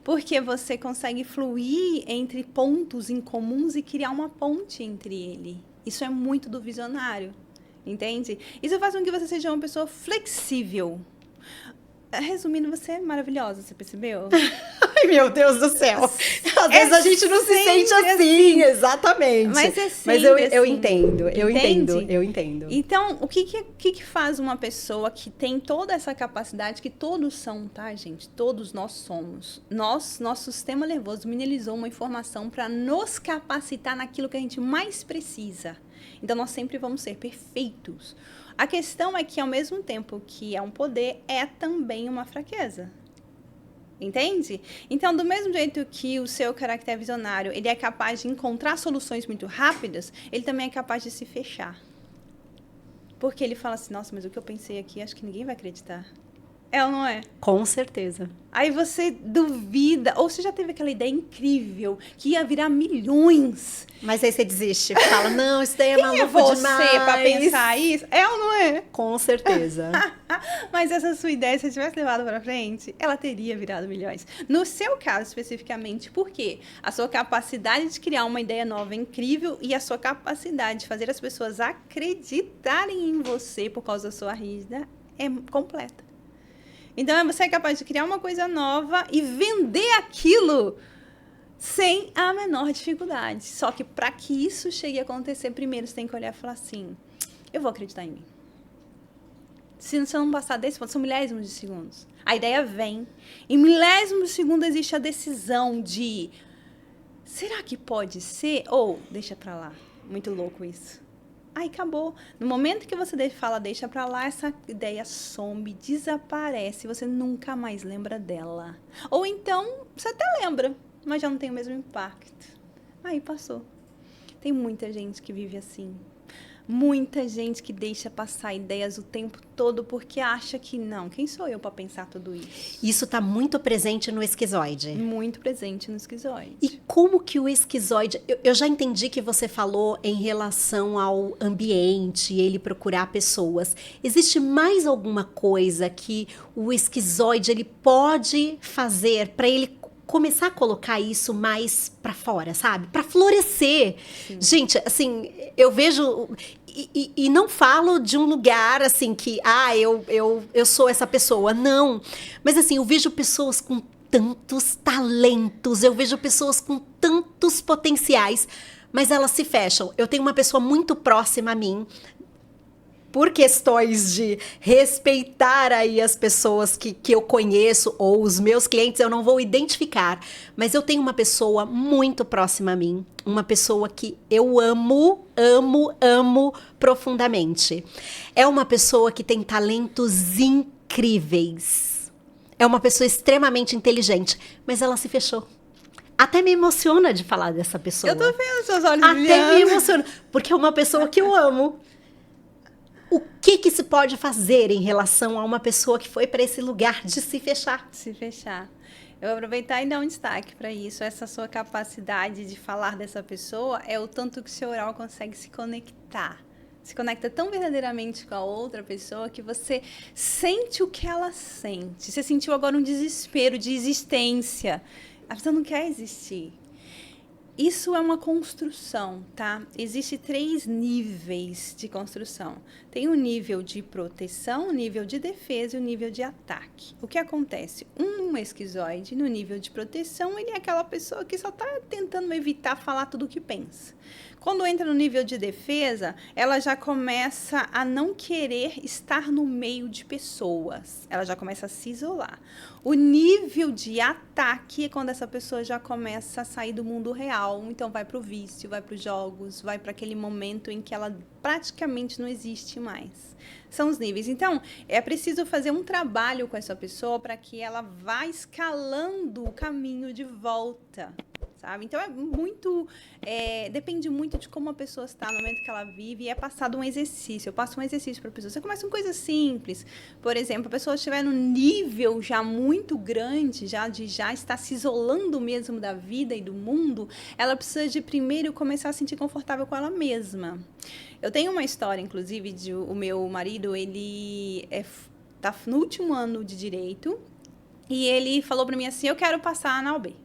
Porque você consegue fluir entre pontos incomuns e criar uma ponte entre ele. Isso é muito do visionário, entende? Isso faz com que você seja uma pessoa flexível. Resumindo, você é maravilhosa, você percebeu? Ai, meu Deus do céu. Às vezes a gente não se sente assim, exatamente. Mas eu entendo, eu entendo. Então, o que faz uma pessoa que tem toda essa capacidade, que todos são, tá, gente? Todos nós somos. Nosso sistema nervoso mineralizou uma informação para nos capacitar naquilo que a gente mais precisa. Então, nós sempre vamos ser perfeitos. A questão é que, ao mesmo tempo que é um poder, é também uma fraqueza. Entende? Então, do mesmo jeito que o seu caráter visionário, ele é capaz de encontrar soluções muito rápidas, ele também é capaz de se fechar. Porque ele fala assim, nossa, mas o que eu pensei aqui, acho que ninguém vai acreditar. É ou não é? Com certeza. Aí você duvida, ou você já teve aquela ideia incrível que ia virar milhões. Mas aí você desiste, fala, não, isso daí é Quem maluco é você demais. pra pensar isso? É ou não é? Com certeza. Mas essa sua ideia, se você tivesse levado pra frente, ela teria virado milhões. No seu caso, especificamente, por quê? A sua capacidade de criar uma ideia nova é incrível e a sua capacidade de fazer as pessoas acreditarem em você por causa da sua rígida é completa. Então, você é capaz de criar uma coisa nova e vender aquilo sem a menor dificuldade. Só que para que isso chegue a acontecer, primeiro você tem que olhar e falar assim, eu vou acreditar em mim. Se você não passar desse ponto, são milésimos de segundos. A ideia vem. Em milésimos de segundo existe a decisão de, será que pode ser? Ou, deixa pra lá. Muito louco isso. Aí acabou. No momento que você fala, deixa pra lá, essa ideia some, desaparece, você nunca mais lembra dela. Ou então, você até lembra, mas já não tem o mesmo impacto. Aí passou. Tem muita gente que vive assim. Muita gente que deixa passar ideias o tempo todo porque acha que não. Quem sou eu para pensar tudo isso? Isso está muito presente no esquizoide. Muito presente no esquizoide. E como que o esquizoide... Eu já entendi que você falou em relação ao ambiente, ele procurar pessoas. Existe mais alguma coisa que o esquizoide ele pode fazer para ele começar a colocar isso mais pra fora, sabe? Pra florescer. Sim. Gente, assim, eu vejo... E não falo de um lugar, assim, que... eu sou essa pessoa. Não. Mas, assim, eu vejo pessoas com tantos talentos. Eu vejo pessoas com tantos potenciais. Mas elas se fecham. Eu tenho uma pessoa muito próxima a mim... Por questões de respeitar aí as pessoas que eu conheço ou os meus clientes, eu não vou identificar. Mas eu tenho uma pessoa muito próxima a mim. Uma pessoa que eu amo profundamente. É uma pessoa que tem talentos incríveis. É uma pessoa extremamente inteligente. Mas ela se fechou. Até me emociona de falar dessa pessoa. Eu tô vendo seus olhos brilhando. Até me emociona. Porque é uma pessoa que eu amo. O que se pode fazer em relação a uma pessoa que foi para esse lugar de se fechar? Se fechar. Eu vou aproveitar e dar um destaque para isso. Essa sua capacidade de falar dessa pessoa é o tanto que o seu oral consegue se conectar. Se conecta tão verdadeiramente com a outra pessoa que você sente o que ela sente. Você sentiu agora um desespero de existência. A pessoa não quer existir. Isso é uma construção, tá? Existem 3 níveis de construção. Tem o nível de proteção, o nível de defesa e o nível de ataque. O que acontece? Um esquizoide, no nível de proteção, ele é aquela pessoa que só está tentando evitar falar tudo o que pensa. Quando entra no nível de defesa, ela já começa a não querer estar no meio de pessoas. Ela já começa a se isolar. O nível de ataque é quando essa pessoa já começa a sair do mundo real. Então vai para o vício, vai para os jogos, vai para aquele momento em que ela praticamente não existe mais. São os níveis. Então, é preciso fazer um trabalho com essa pessoa para que ela vá escalando o caminho de volta. Sabe? Então, depende muito de como a pessoa está no momento que ela vive e é passado um exercício. Eu passo um exercício para a pessoa. Você começa com coisas simples. Por exemplo, a pessoa estiver num nível já muito grande, já está se isolando mesmo da vida e do mundo, ela precisa de primeiro começar a se sentir confortável com ela mesma. Eu tenho uma história, inclusive, de o meu marido, ele está no último ano de Direito e ele falou para mim assim, eu quero passar na UB.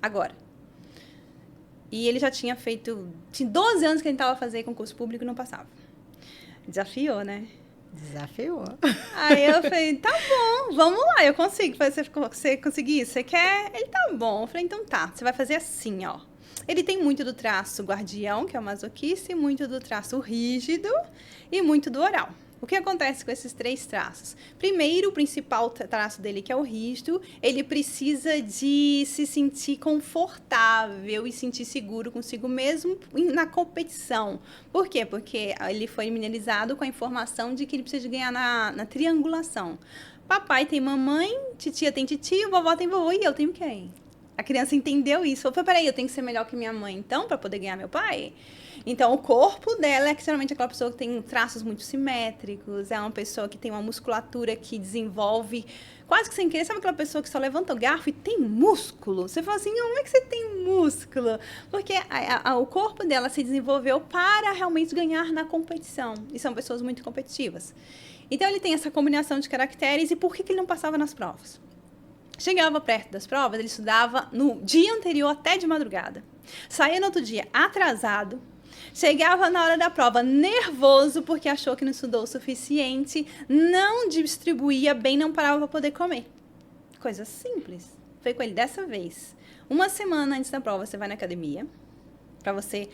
Agora. E ele já tinha tinha 12 anos que ele tentava fazer concurso público e não passava. Desafiou, né? Desafiou. Aí eu falei, tá bom, vamos lá, eu consigo. Você conseguir? Você quer? Ele, tá bom. Eu falei, então tá, você vai fazer assim, ó. Ele tem muito do traço guardião, que é o masoquista, e muito do traço rígido e muito do oral. O que acontece com esses 3 traços? Primeiro, o principal traço dele, que é o rígido, ele precisa de se sentir confortável e sentir seguro consigo mesmo na competição. Por quê? Porque ele foi mineralizado com a informação de que ele precisa de ganhar na triangulação. Papai tem mamãe, titia tem titio, vovó tem vovô e eu tenho quem? A criança entendeu isso. Falou, peraí, eu tenho que ser melhor que minha mãe, então, para poder ganhar meu pai? Então, o corpo dela é geralmente aquela pessoa que tem traços muito simétricos, é uma pessoa que tem uma musculatura que desenvolve quase que sem querer. Sabe aquela pessoa que só levanta o garfo e tem músculo? Você fala assim, como é que você tem músculo? Porque o corpo dela se desenvolveu para realmente ganhar na competição. E são pessoas muito competitivas. Então, ele tem essa combinação de caracteres. E por que ele não passava nas provas? Chegava perto das provas, ele estudava no dia anterior até de madrugada. Saía no outro dia atrasado. Chegava na hora da prova nervoso porque achou que não estudou o suficiente, não distribuía bem, não parava para poder comer. Coisa simples. Foi com ele dessa vez. Uma semana antes da prova, você vai na academia para você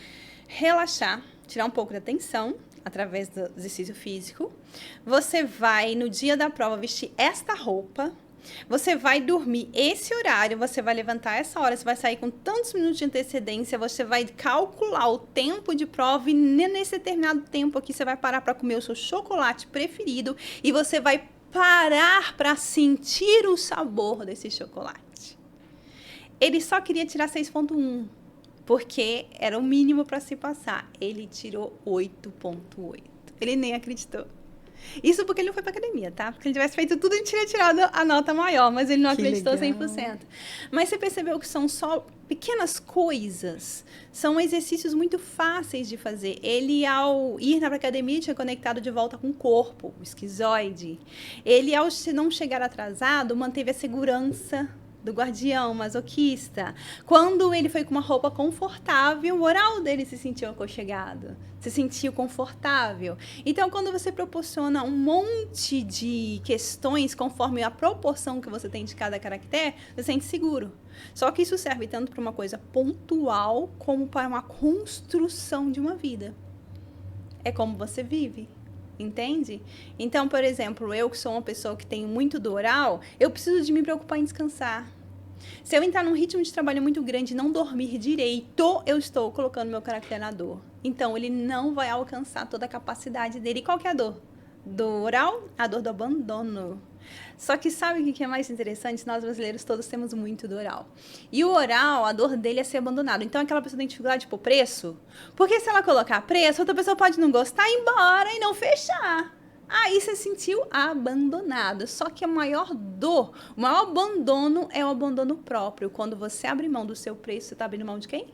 relaxar, tirar um pouco da tensão através do exercício físico. Você vai, no dia da prova, vestir esta roupa. Você vai dormir esse horário, você vai levantar essa hora, você vai sair com tantos minutos de antecedência, você vai calcular o tempo de prova e nesse determinado tempo aqui você vai parar para comer o seu chocolate preferido e você vai parar para sentir o sabor desse chocolate. Ele só queria tirar 6,1, porque era o mínimo para se passar. Ele tirou 8,8. Ele nem acreditou. Isso porque ele não foi pra academia, tá? Porque ele tivesse feito tudo, ele teria tirado a nota maior, mas ele não acreditou 100%. Mas você percebeu que são só pequenas coisas, são exercícios muito fáceis de fazer. Ele, ao ir na academia, tinha conectado de volta com o corpo, o esquizoide. Ele, ao não chegar atrasado, manteve a segurança do guardião masoquista. Quando ele foi com uma roupa confortável, o oral dele se sentiu aconchegado, se sentiu confortável. Então, quando você proporciona um monte de questões conforme a proporção que você tem de cada caractere, você se sente seguro. Só que isso serve tanto para uma coisa pontual como para uma construção de uma vida. É como você vive. Entende? Então, por exemplo, eu que sou uma pessoa que tenho muito do oral, eu preciso de me preocupar em descansar. Se eu entrar num ritmo de trabalho muito grande e não dormir direito, eu estou colocando meu caractere na dor. Então, ele não vai alcançar toda a capacidade dele. E qual que é a dor? Do oral? A dor do abandono. Só que sabe o que é mais interessante? Nós brasileiros todos temos muito do oral. E o oral, a dor dele é ser abandonado. Então, aquela pessoa tem dificuldade por preço. Porque se ela colocar preço, outra pessoa pode não gostar, ir embora e não fechar. Aí você se sentiu abandonado. Só que a maior dor, o maior abandono é o abandono próprio. Quando você abre mão do seu preço, você está abrindo mão de quem?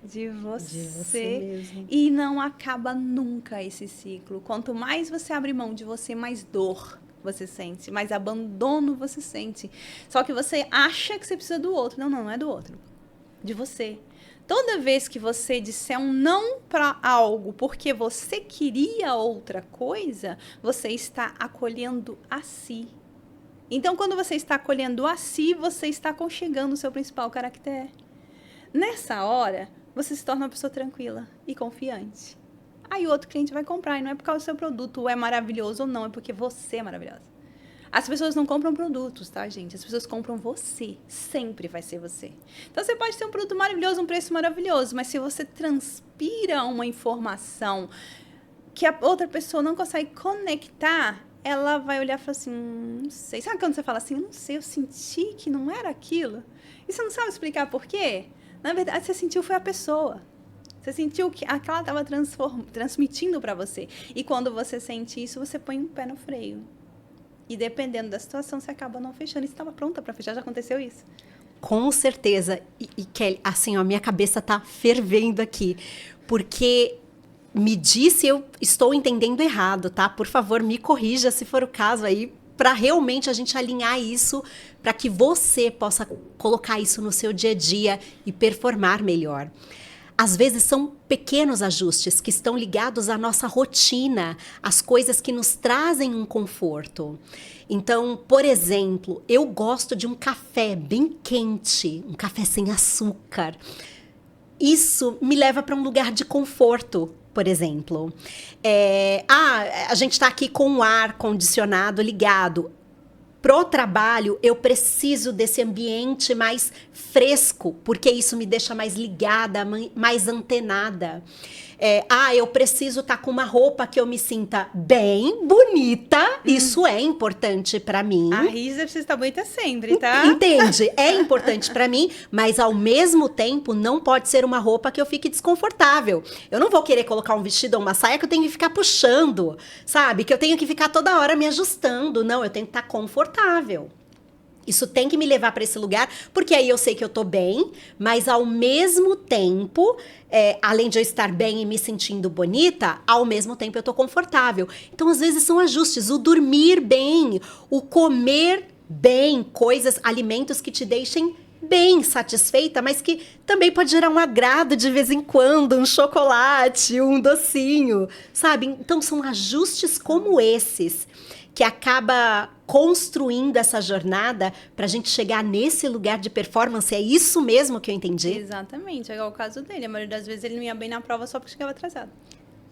De você mesmo. E não acaba nunca esse ciclo. Quanto mais você abre mão de você, mais dor você sente, mais abandono você sente. Só que você acha que você precisa do outro. Não, não é do outro. De você. Toda vez que você disser um não para algo porque você queria outra coisa, você está acolhendo a si. Então, quando você está acolhendo a si, você está aconchegando o seu principal caractere. Nessa hora, você se torna uma pessoa tranquila e confiante. Aí o outro cliente vai comprar, e não é por causa do seu produto é maravilhoso ou não, é porque você é maravilhosa. As pessoas não compram produtos, tá, gente? As pessoas compram você. Sempre vai ser você. Então, você pode ter um produto maravilhoso, um preço maravilhoso, mas se você transpira uma informação que a outra pessoa não consegue conectar, ela vai olhar e falar assim, não sei. Sabe quando você fala assim, não sei, eu senti que não era aquilo? E você não sabe explicar por quê? Na verdade, você sentiu foi a pessoa. Você sentiu que aquela estava transmitindo para você. E quando você sente isso, você põe um pé no freio. E dependendo da situação, você acaba não fechando. E você estava pronta para fechar? Já aconteceu isso? Com certeza. E Kelly, assim, a minha cabeça tá fervendo aqui. Porque me disse, eu estou entendendo errado, tá? Por favor, me corrija se for o caso aí, para realmente a gente alinhar isso, para que você possa colocar isso no seu dia a dia e performar melhor. Às vezes são pequenos ajustes que estão ligados à nossa rotina, às coisas que nos trazem um conforto. Então, por exemplo, eu gosto de um café bem quente, um café sem açúcar. Isso me leva para um lugar de conforto, por exemplo. A gente está aqui com o ar condicionado ligado. Pro trabalho, eu preciso desse ambiente mais fresco, porque isso me deixa mais ligada, mais antenada. Eu preciso estar com uma roupa que eu me sinta bem, bonita. Isso é importante pra mim. A Risa precisa estar bonita sempre, tá? Entende? É importante pra mim, mas ao mesmo tempo não pode ser uma roupa que eu fique desconfortável. Eu não vou querer colocar um vestido ou uma saia que eu tenho que ficar puxando, sabe? Que eu tenho que ficar toda hora me ajustando. Não, eu tenho que estar confortável. Isso tem que me levar para esse lugar, porque aí eu sei que eu tô bem, mas ao mesmo tempo, além de eu estar bem e me sentindo bonita, ao mesmo tempo eu tô confortável. Então, às vezes, são ajustes. O dormir bem, o comer bem, coisas, alimentos que te deixem bem satisfeita, mas que também pode gerar um agrado de vez em quando, um chocolate, um docinho, sabe? Então, são ajustes como esses que acaba construindo essa jornada para a gente chegar nesse lugar de performance. É isso mesmo que eu entendi? Exatamente, é o caso dele. A maioria das vezes ele não ia bem na prova só porque chegava atrasado.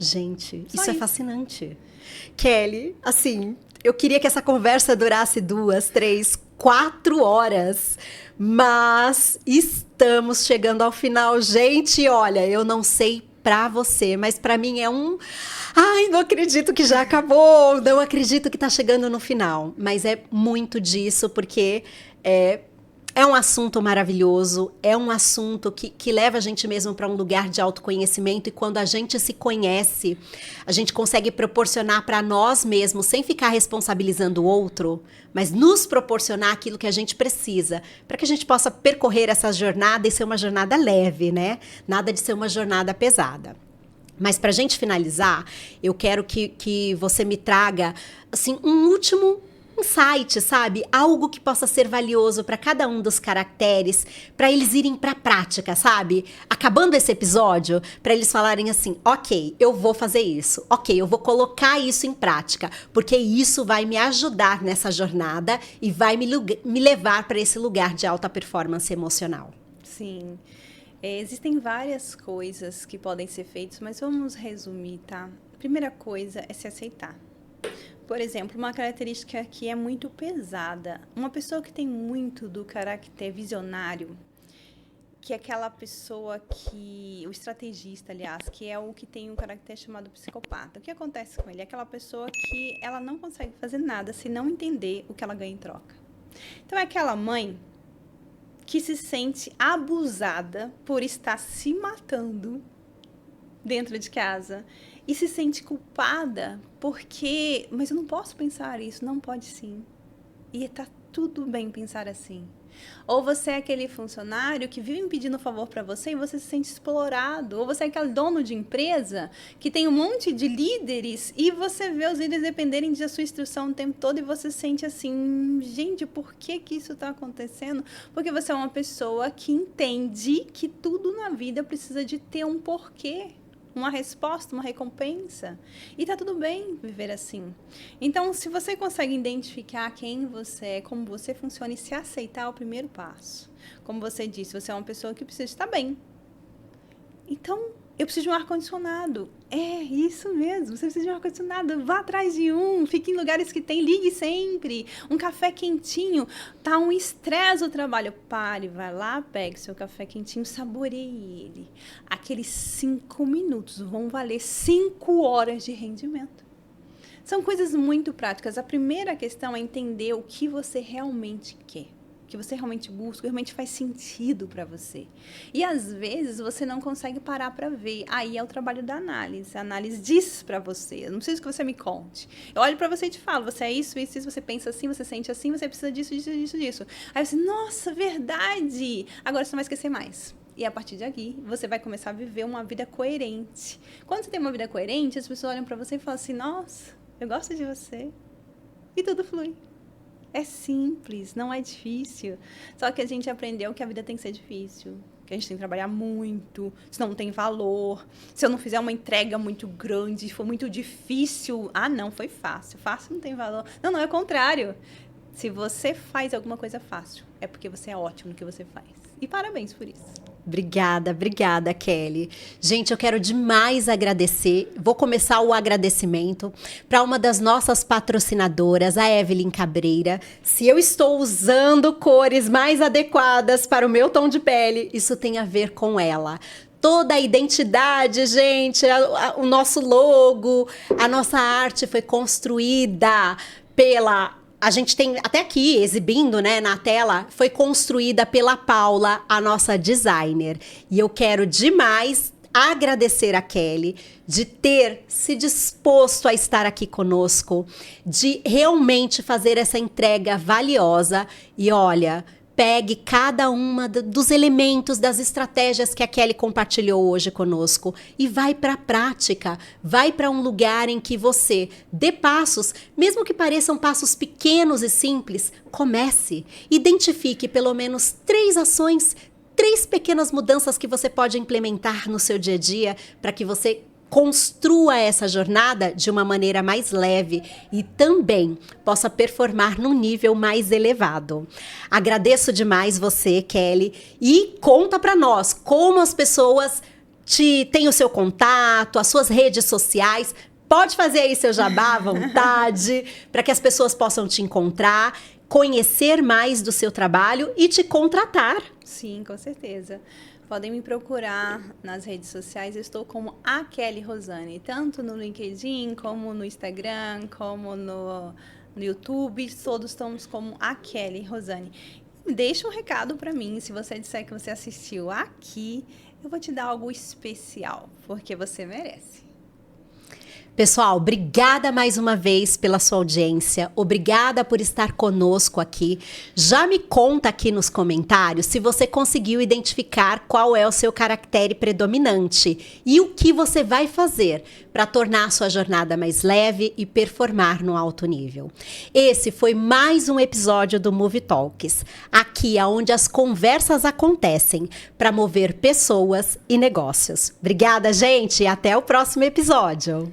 Gente, isso é fascinante. Kelly, assim, eu queria que essa conversa durasse 2, 3, 4 horas, mas estamos chegando ao final. Gente, olha, eu não sei pra você, mas pra mim é ai, não acredito que já acabou, não acredito que tá chegando no final. Mas é muito disso, porque é um assunto maravilhoso, é um assunto que leva a gente mesmo para um lugar de autoconhecimento, e quando a gente se conhece, a gente consegue proporcionar para nós mesmos, sem ficar responsabilizando o outro, mas nos proporcionar aquilo que a gente precisa, para que a gente possa percorrer essa jornada e ser uma jornada leve, né? Nada de ser uma jornada pesada. Mas para a gente finalizar, eu quero que você me traga assim, um último insight, sabe? Algo que possa ser valioso para cada um dos caracteres, para eles irem para a prática, sabe? Acabando esse episódio, para eles falarem assim: ok, eu vou fazer isso, ok, eu vou colocar isso em prática, porque isso vai me ajudar nessa jornada e vai me levar para esse lugar de alta performance emocional. Sim. Existem várias coisas que podem ser feitas, mas vamos resumir, tá? A primeira coisa é se aceitar. Por exemplo, uma característica que é muito pesada. Uma pessoa que tem muito do caráter visionário, que é aquela pessoa que... O estrategista, aliás, que é o que tem um caráter chamado psicopata. O que acontece com ele? É aquela pessoa que ela não consegue fazer nada se não entender o que ela ganha em troca. Então, é aquela mãe que se sente abusada por estar se matando dentro de casa e se sente culpada porque... Mas eu não posso pensar isso. Não pode sim. E tá tudo bem pensar assim. Ou você é aquele funcionário que vive pedindo favor para você e você se sente explorado. Ou você é aquele dono de empresa que tem um monte de líderes e você vê os líderes dependerem da sua instrução o tempo todo e você se sente assim, gente, por que isso está acontecendo? Porque você é uma pessoa que entende que tudo na vida precisa de ter um porquê. Uma resposta, uma recompensa. E tá tudo bem viver assim. Então, se você consegue identificar quem você é, como você funciona e se aceitar, é o primeiro passo. Como você disse, você é uma pessoa que precisa estar bem. Então, eu preciso de um ar-condicionado. É, isso mesmo, você precisa de um ar-condicionado. Vá atrás de um, fique em lugares que tem, ligue sempre. Um café quentinho, tá um estresse o trabalho. Pare, vai lá, pegue seu café quentinho, saboreie ele. Aqueles 5 minutos vão valer 5 horas de rendimento. São coisas muito práticas. A primeira questão é entender o que você realmente quer. Que você realmente busca, que realmente faz sentido para você. E às vezes você não consegue parar para ver. Aí é o trabalho da análise. A análise diz para você. Eu não preciso que você me conte. Eu olho para você e te falo, você é isso, isso, isso, você pensa assim, você sente assim, você precisa disso, disso, disso, disso. Aí você, nossa, verdade! Agora você não vai esquecer mais. E a partir de aqui, você vai começar a viver uma vida coerente. Quando você tem uma vida coerente, as pessoas olham para você e falam assim, nossa, eu gosto de você. E tudo flui. É simples, não é difícil. Só que a gente aprendeu que a vida tem que ser difícil. Que a gente tem que trabalhar muito, senão não tem valor. Se eu não fizer uma entrega muito grande, for muito difícil... Ah, não, foi fácil. Fácil não tem valor. Não, é o contrário. Se você faz alguma coisa fácil, é porque você é ótimo no que você faz. E parabéns por isso. Obrigada, Kelly. Gente, eu quero demais agradecer. Vou começar o agradecimento para uma das nossas patrocinadoras, a Evelyn Cabreira. Se eu estou usando cores mais adequadas para o meu tom de pele, isso tem a ver com ela. toda a identidade, gente, o nosso logo, a nossa arte foi construída pela... A gente tem até aqui exibindo, né, na tela, foi construída pela Paula, a nossa designer. E eu quero demais agradecer a Kelly de ter se disposto a estar aqui conosco, de realmente fazer essa entrega valiosa. E olha, pegue cada uma dos elementos, das estratégias que a Kelly compartilhou hoje conosco e vai para a prática, vai para um lugar em que você dê passos, mesmo que pareçam passos pequenos e simples, comece, identifique pelo menos 3 ações, 3 pequenas mudanças que você pode implementar no seu dia a dia para que você construa essa jornada de uma maneira mais leve e também possa performar num nível mais elevado. Agradeço demais você, Kelly, e conta para nós como as pessoas têm o seu contato, as suas redes sociais. Pode fazer aí seu jabá à vontade, para que as pessoas possam te encontrar, conhecer mais do seu trabalho e te contratar. Sim, com certeza. Podem me procurar nas redes sociais. Eu estou como a Kelly Rosane, tanto no LinkedIn, como no Instagram, como no YouTube. Todos estamos como a Kelly Rosane. Deixa um recado para mim. Se você disser que você assistiu aqui, eu vou te dar algo especial, porque você merece. Pessoal, obrigada mais uma vez pela sua audiência, obrigada por estar conosco aqui. Já me conta aqui nos comentários se você conseguiu identificar qual é o seu caractere predominante e o que você vai fazer para tornar a sua jornada mais leve e performar no alto nível. Esse foi mais um episódio do Movie Talks, aqui onde as conversas acontecem para mover pessoas e negócios. Obrigada, gente, e até o próximo episódio.